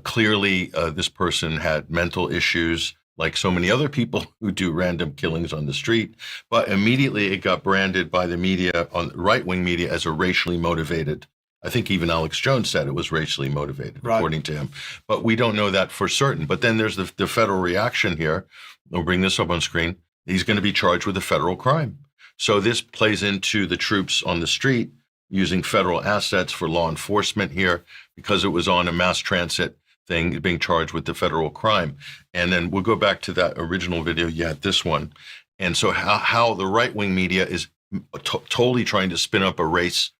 Speaker 2: Clearly, this person had mental issues, like so many other people who do random killings on the street. But immediately, it got branded by the media, on right-wing media, as a racially motivated. I think even Alex Jones said it was racially motivated, right, according to him. But we don't know that for certain. But then there's the federal reaction here. We'll bring this up on screen. He's going to be charged with a federal crime. So this plays into the troops on the street using federal assets for law enforcement here, because it was on a mass transit thing, being charged with the federal crime. And then we'll go back to that original video. You had this one. And so how the right-wing media is totally trying to spin up a race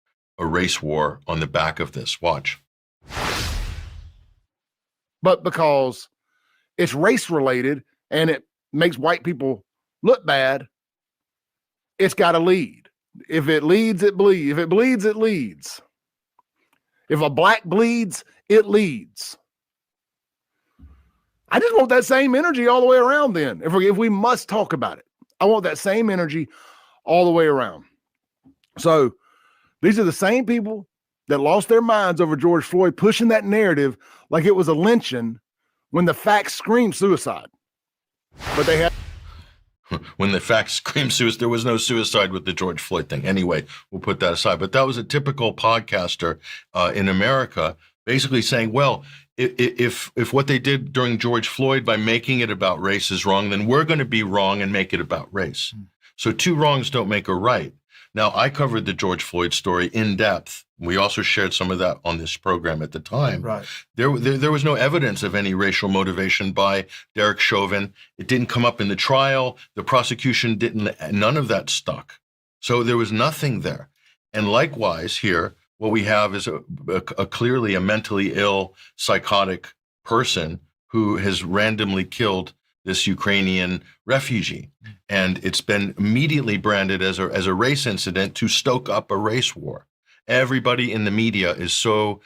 Speaker 2: war on the back of this. Watch.
Speaker 11: But because it's race-related and it makes white people look bad, it's got to lead. If it leads, it bleeds. If it bleeds, it leads. If a black bleeds, it leads. I just want that same energy all the way around then. If we must talk about it, I want that same energy all the way around. So these are the same people that lost their minds over George Floyd, pushing that narrative like it was a lynching when the facts scream suicide. But they had.
Speaker 2: When the facts scream suicide, there was no suicide with the George Floyd thing. Anyway, we'll put that aside. But that was a typical podcaster in America basically saying, well, if what they did during George Floyd by making it about race is wrong, then we're going to be wrong and make it about race. So two wrongs don't make a right. Now, I covered the George Floyd story in depth. We also shared some of that on this program at the time.
Speaker 1: Right.
Speaker 2: There was no evidence of any racial motivation by Derek Chauvin. It didn't come up in the trial. The prosecution didn't, none of that stuck. So there was nothing there. And likewise here, what we have is a clearly a mentally ill, psychotic person who has randomly killed this Ukrainian refugee. And it's been immediately branded as a race incident to stoke up a race war. Everybody in the media is so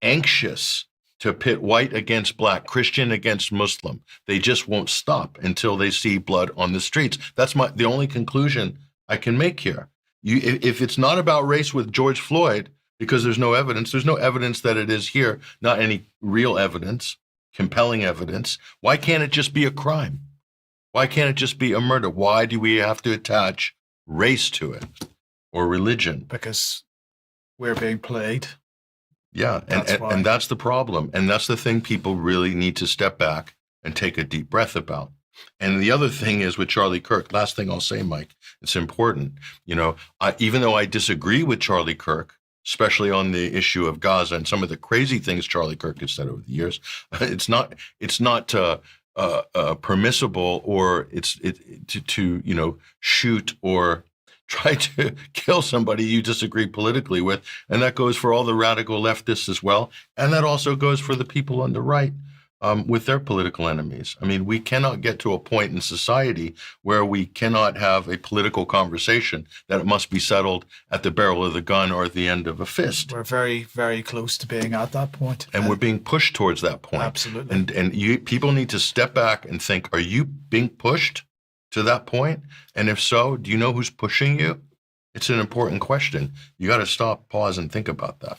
Speaker 2: anxious to pit white against black, Christian against Muslim. They just won't stop until they see blood on the streets. That's the only conclusion I can make here. If it's not about race with George Floyd, because there's no evidence that it is here, not any real evidence, compelling evidence. Why can't it just be a crime? Why can't it just be a murder? Why do we have to attach race to it or religion?
Speaker 1: Because we're being played.
Speaker 2: Yeah, and that's the problem. And that's the thing people really need to step back and take a deep breath about. And the other thing is with Charlie Kirk, last thing I'll say, Mike, it's important. You know, even though I disagree with Charlie Kirk, especially on the issue of Gaza and some of the crazy things Charlie Kirk has said over the years, it's not permissible or to shoot or try to kill somebody you disagree politically with. And that goes for all the radical leftists as well. And that also goes for the people on the right with their political enemies. I mean, we cannot get to a point in society where we cannot have a political conversation that it must be settled at the barrel of the gun or at the end of a fist.
Speaker 1: We're very, very close to being at that point.
Speaker 2: And we're being pushed towards that point.
Speaker 1: Absolutely.
Speaker 2: And people need to step back and think, are you being pushed to that point? And if so, do you know who's pushing you? It's an important question. You got to stop, pause, and think about that.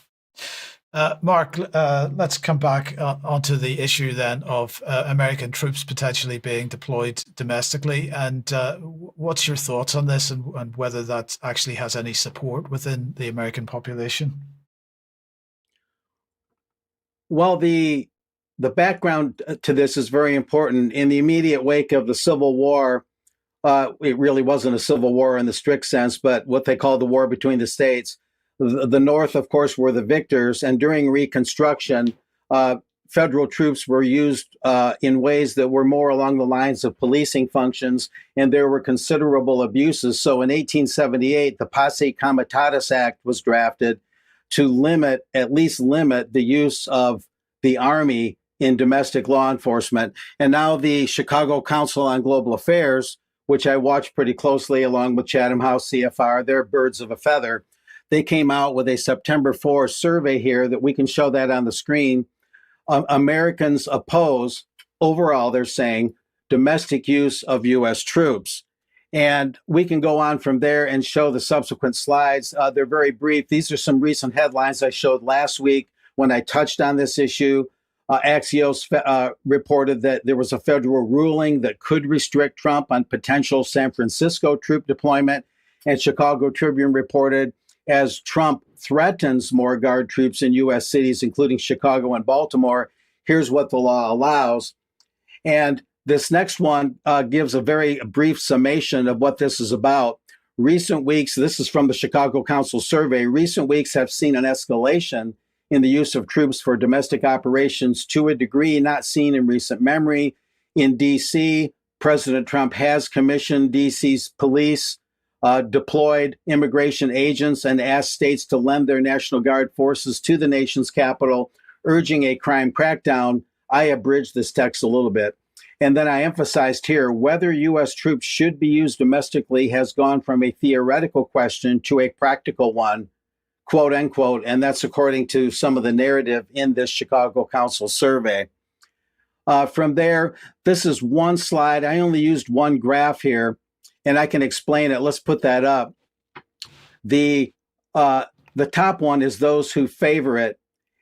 Speaker 1: Mark, let's come back onto the issue then of American troops potentially being deployed domestically. And what's your thoughts on this and whether that actually has any support within the American population?
Speaker 5: Well, the background to this is very important. In the immediate wake of the Civil War, it really wasn't a civil war in the strict sense, but what they called the war between the states. The North, of course, were the victors. And during Reconstruction, federal troops were used in ways that were more along the lines of policing functions, and there were considerable abuses. So in 1878, the Posse Comitatus Act was drafted to at least limit the use of the Army in domestic law enforcement. And now the Chicago Council on Global Affairs, which I watch pretty closely along with Chatham House, CFR, they're birds of a feather. They came out with a September 4 survey here that we can show that on the screen. Americans oppose, overall, they're saying, domestic use of U.S. troops. And we can go on from there and show the subsequent slides. They're very brief. These are some recent headlines I showed last week when I touched on this issue. Axios reported that there was a federal ruling that could restrict Trump on potential San Francisco troop deployment. And Chicago Tribune reported, as Trump threatens more Guard troops in U.S. cities, including Chicago and Baltimore, here's what the law allows. And this next one gives a very brief summation of what this is about. Recent weeks, this is from the Chicago Council survey, recent weeks have seen an escalation in the use of troops for domestic operations to a degree not seen in recent memory. In D.C., President Trump has commissioned D.C.'s police deployed immigration agents and asked states to lend their National Guard forces to the nation's capital, urging a crime crackdown. I abridged this text a little bit. And then I emphasized here, whether U.S. troops should be used domestically has gone from a theoretical question to a practical one, quote unquote. And that's according to some of the narrative in this Chicago Council survey. From there, this is one slide. I only used one graph here, and I can explain it. Let's put that up. The the top one is those who favor it.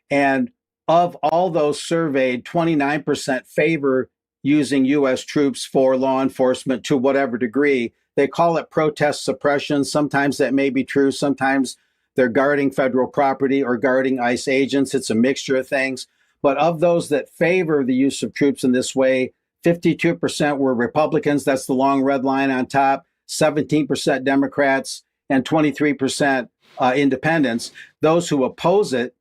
Speaker 5: And of all those surveyed, 29% favor using U.S. troops for law enforcement to whatever degree. They call it protest suppression. Sometimes that may be true. Sometimes they're guarding federal property or guarding ICE agents. It's a mixture of things. But of those that favor the use of troops in this way, 52% were Republicans. That's the long red line on top. 17% Democrats and 23% independents. Those who oppose it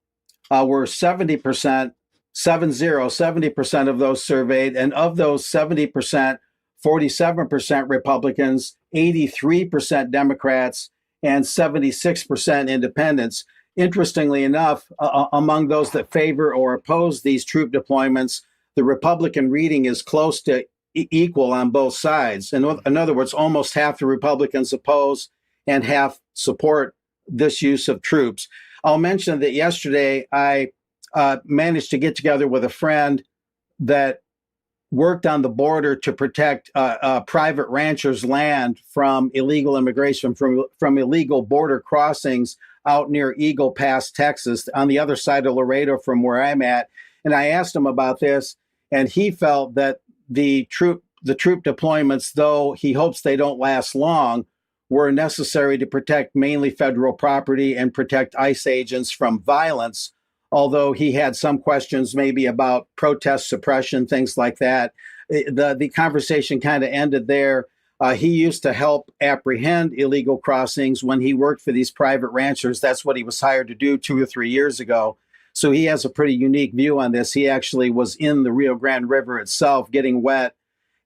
Speaker 5: were 70%, 70% of those surveyed. And of those 70%, 47% Republicans, 83% Democrats, and 76% independents. Interestingly enough, among those that favor or oppose these troop deployments, the Republican reading is close to equal on both sides. In other words, almost half the Republicans oppose and half support this use of troops. I'll mention that yesterday I managed to get together with a friend that worked on the border to protect private ranchers' land from illegal immigration, from illegal border crossings out near Eagle Pass, Texas, on the other side of Laredo from where I'm at. And I asked him about this, and he felt that the troop deployments, though he hopes they don't last long, were necessary to protect mainly federal property and protect ICE agents from violence, although he had some questions maybe about protest suppression, things like that. The conversation kind of ended there. He used to help apprehend illegal crossings when he worked for these private ranchers. That's what he was hired to do 2 or 3 years ago. So he has a pretty unique view on this. He actually was in the Rio Grande River itself, getting wet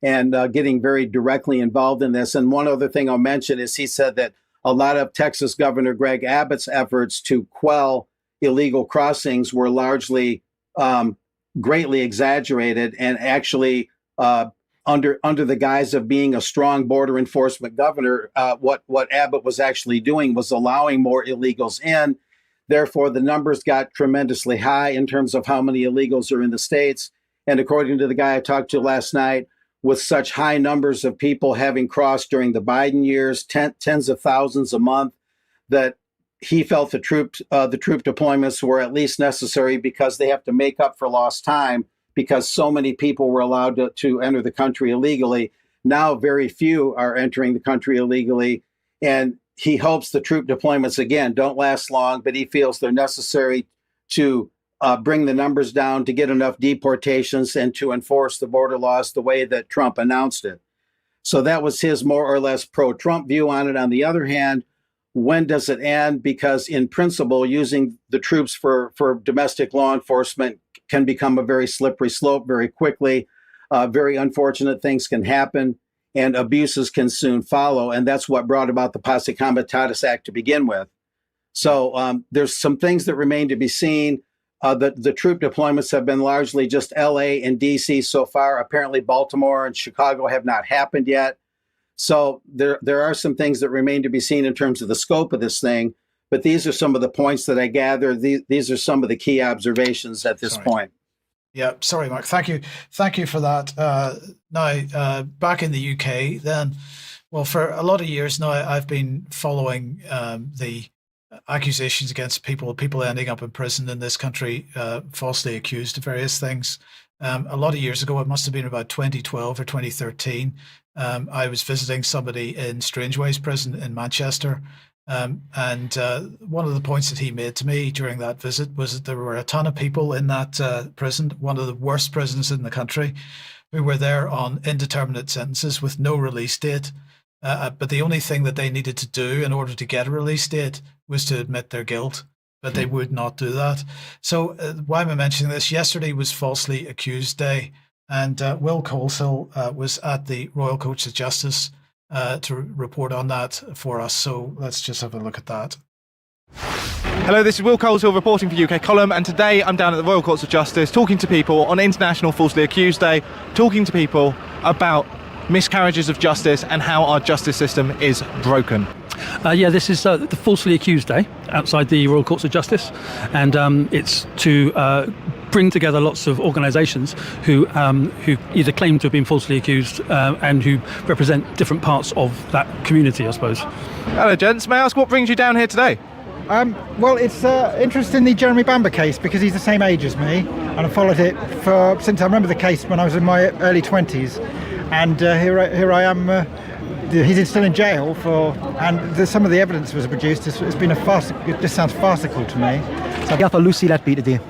Speaker 5: and getting very directly involved in this. And one other thing I'll mention is he said that a lot of Texas Governor Greg Abbott's efforts to quell illegal crossings were largely greatly exaggerated, and actually under the guise of being a strong border enforcement governor, what Abbott was actually doing was allowing more illegals in. Therefore, the numbers got tremendously high in terms of how many illegals are in the states. And according to the guy I talked to last night, with such high numbers of people having crossed during the Biden years, tens of thousands a month, that he felt the troop deployments were at least necessary because they have to make up for lost time, because so many people were allowed to enter the country illegally. Now, very few are entering the country illegally. And he hopes the troop deployments, again, don't last long, but he feels they're necessary to bring the numbers down, to get enough deportations, and to enforce the border laws the way that Trump announced it. So that was his more or less pro-Trump view on it. On the other hand, when does it end? Because in principle, using the troops for domestic law enforcement can become a very slippery slope very quickly. Very unfortunate things can happen, and abuses can soon follow. And that's what brought about the Posse Comitatus Act to begin with. So there's some things that remain to be seen. The troop deployments have been largely just LA and DC so far. Apparently Baltimore and Chicago have not happened yet. So there are some things that remain to be seen in terms of the scope of this thing. But these are some of the points that I gather. These are some of the key observations at this point.
Speaker 1: Yeah, sorry, Mark. Thank you for that. Now, back in the UK, then, well, for a lot of years now, I've been following the accusations against people ending up in prison in this country, falsely accused of various things. A lot of years ago, it must have been about 2012 or 2013, I was visiting somebody in Strangeways prison in Manchester. And one of the points that he made to me during that visit was that there were a ton of people in that prison, one of the worst prisons in the country, who were there on indeterminate sentences with no release date. But the only thing that they needed to do in order to get a release date was to admit their guilt, but they would not do that. So why am I mentioning this? Yesterday was Falsely Accused Day, and Will Coleshill was at the Royal Courts of Justice to report on that for us. So let's just have a look at that.
Speaker 12: Hello, this is Will Coleshill reporting for UK Column, and today I'm down at the Royal Courts of Justice talking to people on International Falsely Accused Day, talking to people about miscarriages of justice and how our justice system is broken.
Speaker 13: This is the Falsely Accused Day outside the Royal Courts of Justice, and it's to bring together lots of organisations who either claim to have been falsely accused and who represent different parts of that community, I suppose.
Speaker 12: Hello, gents. May I ask what brings you down here today?
Speaker 14: Well, it's interesting, the Jeremy Bamber case, because he's the same age as me, and I followed it since I remember the case when I was in my early 20s, and here I am. He's still in jail and some of the evidence was produced. It's been it just sounds farcical to me.
Speaker 15: So I got for Lucy Letby today.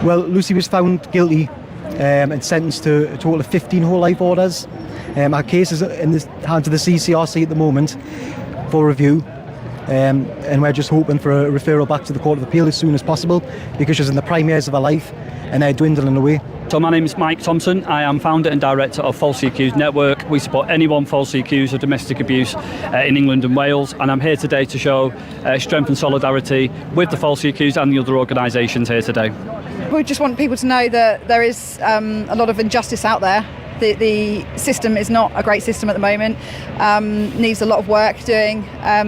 Speaker 15: Well, Lucy was found guilty and sentenced to a total of 15 whole life orders. Our case is in the hands of the CCRC at the moment for review. And we're just hoping for a referral back to the Court of Appeal as soon as possible, because she's in the prime years of her life and they're dwindling away.
Speaker 16: So my name is Mike Thompson. I am founder and director of Falsely Accused Network. We support anyone falsely accused of domestic abuse in England and Wales, and I'm here today to show strength and solidarity with the falsely accused and the other organisations here today.
Speaker 17: We just want people to know that there is a lot of injustice out there. The system is not a great system at the moment, needs a lot of work doing.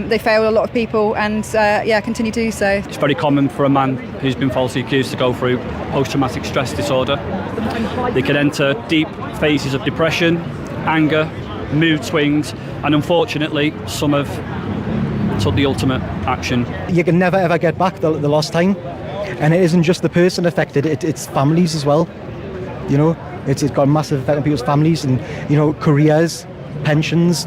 Speaker 17: They fail a lot of people and continue to do so.
Speaker 16: It's very common for a man who's been falsely accused to go through post-traumatic stress disorder. They can enter deep phases of depression, anger, mood swings, and unfortunately some have took the ultimate action.
Speaker 15: You can never ever get back the lost time, and it isn't just the person affected, it's families as well. You know, it's got a massive effect on people's families and, you know, careers, pensions.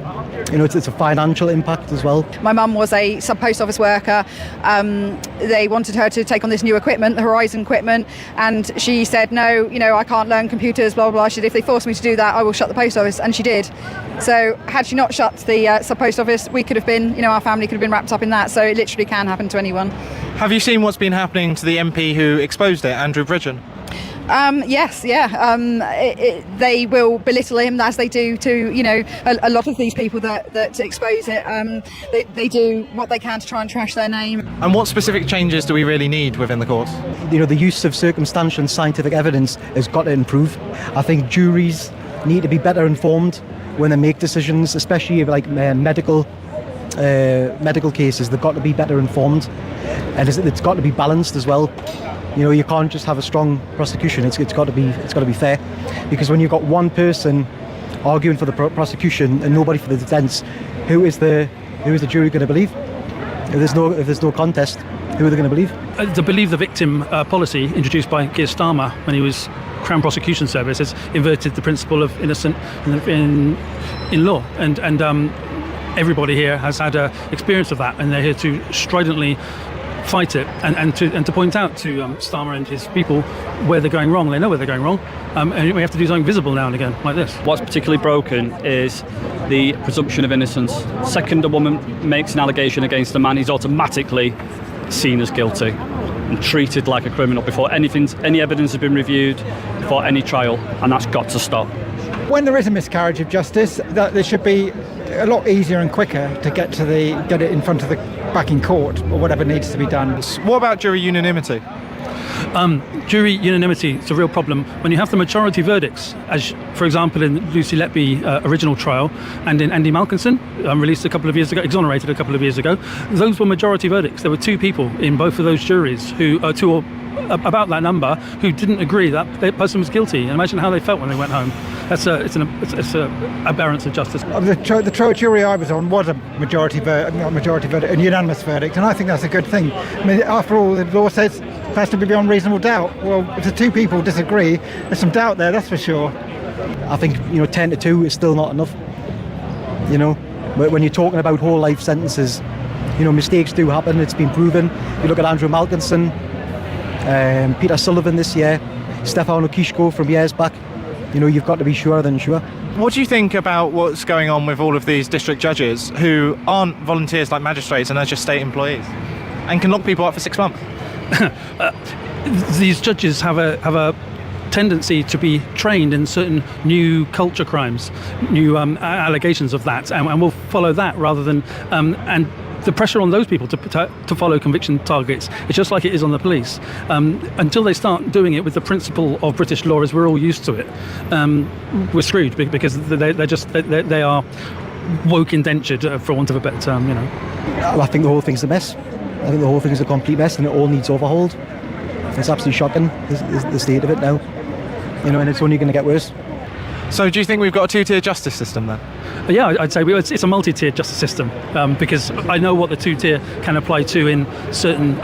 Speaker 15: You know, it's a financial impact as well.
Speaker 17: My mum was a sub-post office worker. They wanted her to take on this new equipment, the Horizon equipment, and she said, no, you know, I can't learn computers, blah, blah, blah. She said, if they force me to do that, I will shut the post office, and she did. So had she not shut the sub-post office, we could have been, you know, our family could have been wrapped up in that, so it literally can happen to anyone.
Speaker 12: Have you seen what's been happening to the MP who exposed it, Andrew Bridgen?
Speaker 17: Yes, yeah. They will belittle him, as they do to, you know, a lot of these people that expose it. They do what they can to try and trash their name.
Speaker 12: And what specific changes do we really need within the courts?
Speaker 15: You know, the use of circumstantial and scientific evidence has got to improve. I think juries need to be better informed when they make decisions, especially like medical cases. They've got to be better informed, and it's got to be balanced as well. You know, you can't just have a strong prosecution. It's got to be fair, because when you've got one person arguing for the prosecution and nobody for the defence, who is the jury going to believe? If there's no contest, who are they going to believe?
Speaker 13: To believe the victim policy introduced by Keir Starmer when he was Crown Prosecution Service has inverted the principle of innocent in law, and everybody here has had experience of that, and they're here to stridently fight it and to point out to Starmer and his people where they're going wrong. They know where they're going wrong, and we have to do something visible now and again like this.
Speaker 16: What's particularly broken is the presumption of innocence. Second a woman makes an allegation against a man, he's automatically seen as guilty and treated like a criminal before any evidence has been reviewed, before any trial, and that's got to stop.
Speaker 14: When there is a miscarriage of justice, that there should be a lot easier and quicker to get it in front of the back in court, or whatever needs to be done.
Speaker 12: What about jury unanimity?
Speaker 13: Jury unanimity is a real problem when you have the majority verdicts, as for example in Lucy Letby original trial and in Andy Malkinson, released exonerated a couple of years ago. Those were majority verdicts. There were two people in both of those juries about that number who didn't agree that the person was guilty. And imagine how they felt when they went home. It's an aberrance of justice.
Speaker 14: The jury I was on was a majority verdict, a unanimous verdict, and I think that's a good thing. I mean, after all, the law says it has to be beyond reasonable doubt. Well, if the two people disagree, there's some doubt there, that's for sure.
Speaker 15: I think 10-2 is still not enough. You know, when you're talking about whole life sentences, mistakes do happen. It's been proven. You look at Andrew Malkinson, Peter Sullivan this year, Stefano Kishko from years back. You've got to be surer than sure.
Speaker 12: What do you think about what's going on with all of these district judges who aren't volunteers like magistrates and are just state employees and can lock people up for 6 months?
Speaker 13: These judges have a tendency to be trained in certain new culture crimes, new allegations of that, and will follow that rather than and the pressure on those people to follow conviction targets is just like it is on the police. Until they start doing it with the principle of British law as we're all used to it, we're screwed because they are woke indentured, for want of a better term.
Speaker 15: I think the whole thing's a mess. I think the whole thing's a complete mess, and it all needs overhauled. It's absolutely shocking, the state of it now. And it's only going to get worse.
Speaker 12: So do you think we've got a two-tier justice system then?
Speaker 13: Yeah, I'd say it's a multi-tiered justice system because I know what the two-tier can apply to in certain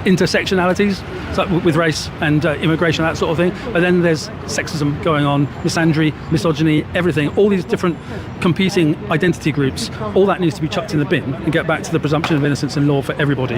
Speaker 13: intersectionalities, so with race and immigration, that sort of thing. But then there's sexism going on, misandry, misogyny, everything, all these different competing identity groups. All that needs to be chucked in the bin and get back to the presumption of innocence in law for everybody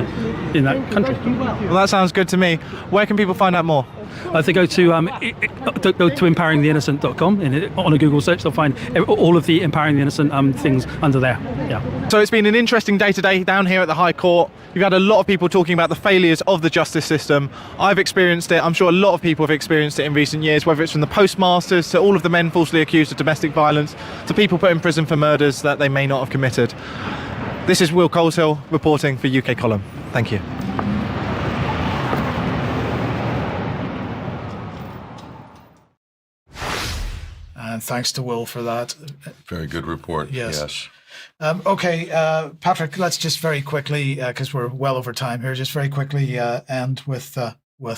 Speaker 13: in that country.
Speaker 12: Well, that sounds good to me. Where can people find out more?
Speaker 13: If they go to empoweringtheinnocent.com on a Google search, they'll find all of the Empowering the Innocent things under there. Yeah.
Speaker 12: So it's been an interesting day today down here at the High Court. You've had a lot of people talking about the failures of the justice system. I've experienced it. I'm sure a lot of people have experienced it in recent years, whether it's from the postmasters to all of the men falsely accused of domestic violence to people put in prison for murders that they may not have committed. This is Will Coleshill reporting for UK Column. Thank you.
Speaker 1: And thanks to Will for that.
Speaker 2: Very good report.
Speaker 1: Yes. Okay, Patrick, let's just very quickly, because we're well over time here, just very quickly end with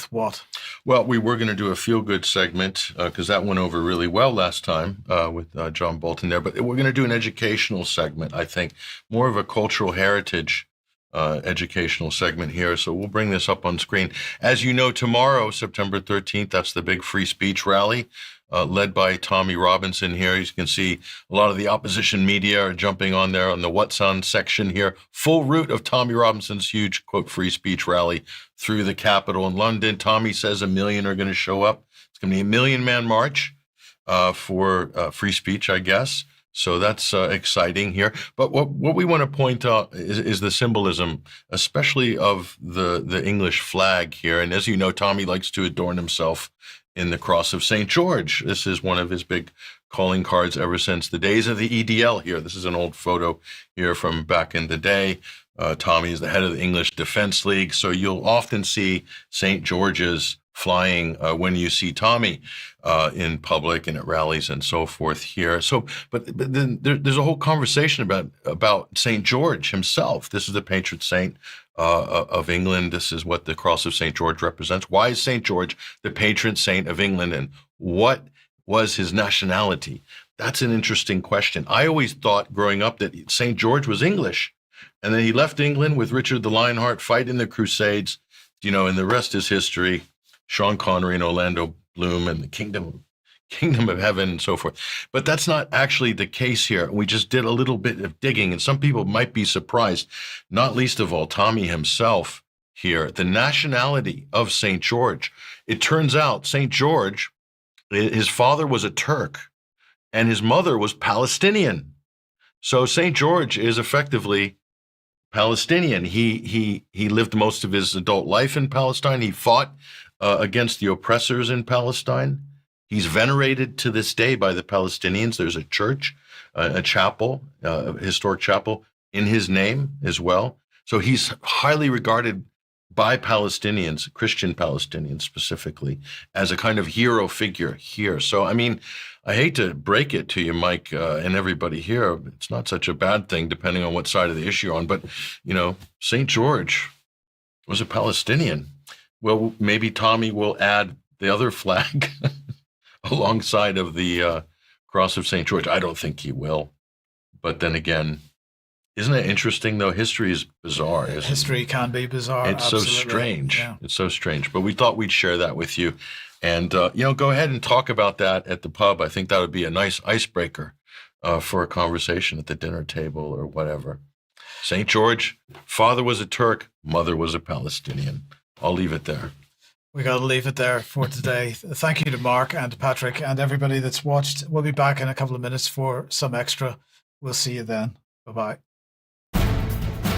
Speaker 1: what?
Speaker 2: Well, we were going to do a feel-good segment because that went over really well last time with John Bolton there. But we're going to do an educational segment, I think, more of a cultural heritage educational segment here. So we'll bring this up on screen. As you know, tomorrow, September 13th, that's the big free speech rally. Led by Tommy Robinson here. As you can see, a lot of the opposition media are jumping on there on the What's On section here. Full route of Tommy Robinson's huge, quote, free speech rally through the Capitol in London. Tommy says 1 million are going to show up. It's going to be a 1 million-man march for free speech, I guess. So that's exciting here. But what we want to point out is the symbolism, especially of the English flag here. And as you know, Tommy likes to adorn himself in the Cross of St. George. This is one of his big calling cards ever since the days of the EDL here. This is an old photo here from back in the day. Tommy is the head of the English Defence League, so you'll often see St. George's flying when you see Tommy in public and at rallies and so forth here. So, but then there's a whole conversation about St. George himself. This is the patron saint of England. This is what the Cross of St. George represents. Why is St. George the patron saint of England, and what was his nationality? That's an interesting question. I always thought growing up that St. George was English, and then he left England with Richard the Lionheart fighting the Crusades, and the rest is history. Sean Connery and Orlando Bloom and the Kingdom of Heaven and so forth. But that's not actually the case here. We just did a little bit of digging, and some people might be surprised, not least of all Tommy himself here, the nationality of St. George. It turns out St. George, his father was a Turk and his mother was Palestinian. So St. George is effectively Palestinian. He lived most of his adult life in Palestine. He fought against the oppressors in Palestine. He's venerated to this day by the Palestinians. There's a church, a chapel, a historic chapel in his name as well. So he's highly regarded by Palestinians, Christian Palestinians specifically, as a kind of hero figure here. So, I mean, I hate to break it to you, Mike, and everybody here. It's not such a bad thing, depending on what side of the issue you're on. But, St. George was a Palestinian. Well, maybe Tommy will add the other flag alongside of the Cross of St. George. I don't think he will. But then again, isn't it interesting, though? History is bizarre, isn't it?
Speaker 1: History can be bizarre.
Speaker 2: It's
Speaker 1: absolutely.
Speaker 2: so strange.
Speaker 1: Yeah.
Speaker 2: It's so strange. But we thought we'd share that with you. And, go ahead and talk about that at the pub. I think that would be a nice icebreaker for a conversation at the dinner table or whatever. St. George, father was a Turk, mother was a Palestinian. I'll leave it there.
Speaker 1: We got to leave it there for today. Thank you to Mark and Patrick and everybody that's watched. We'll be back in a couple of minutes for some extra. We'll see you then. Bye-bye.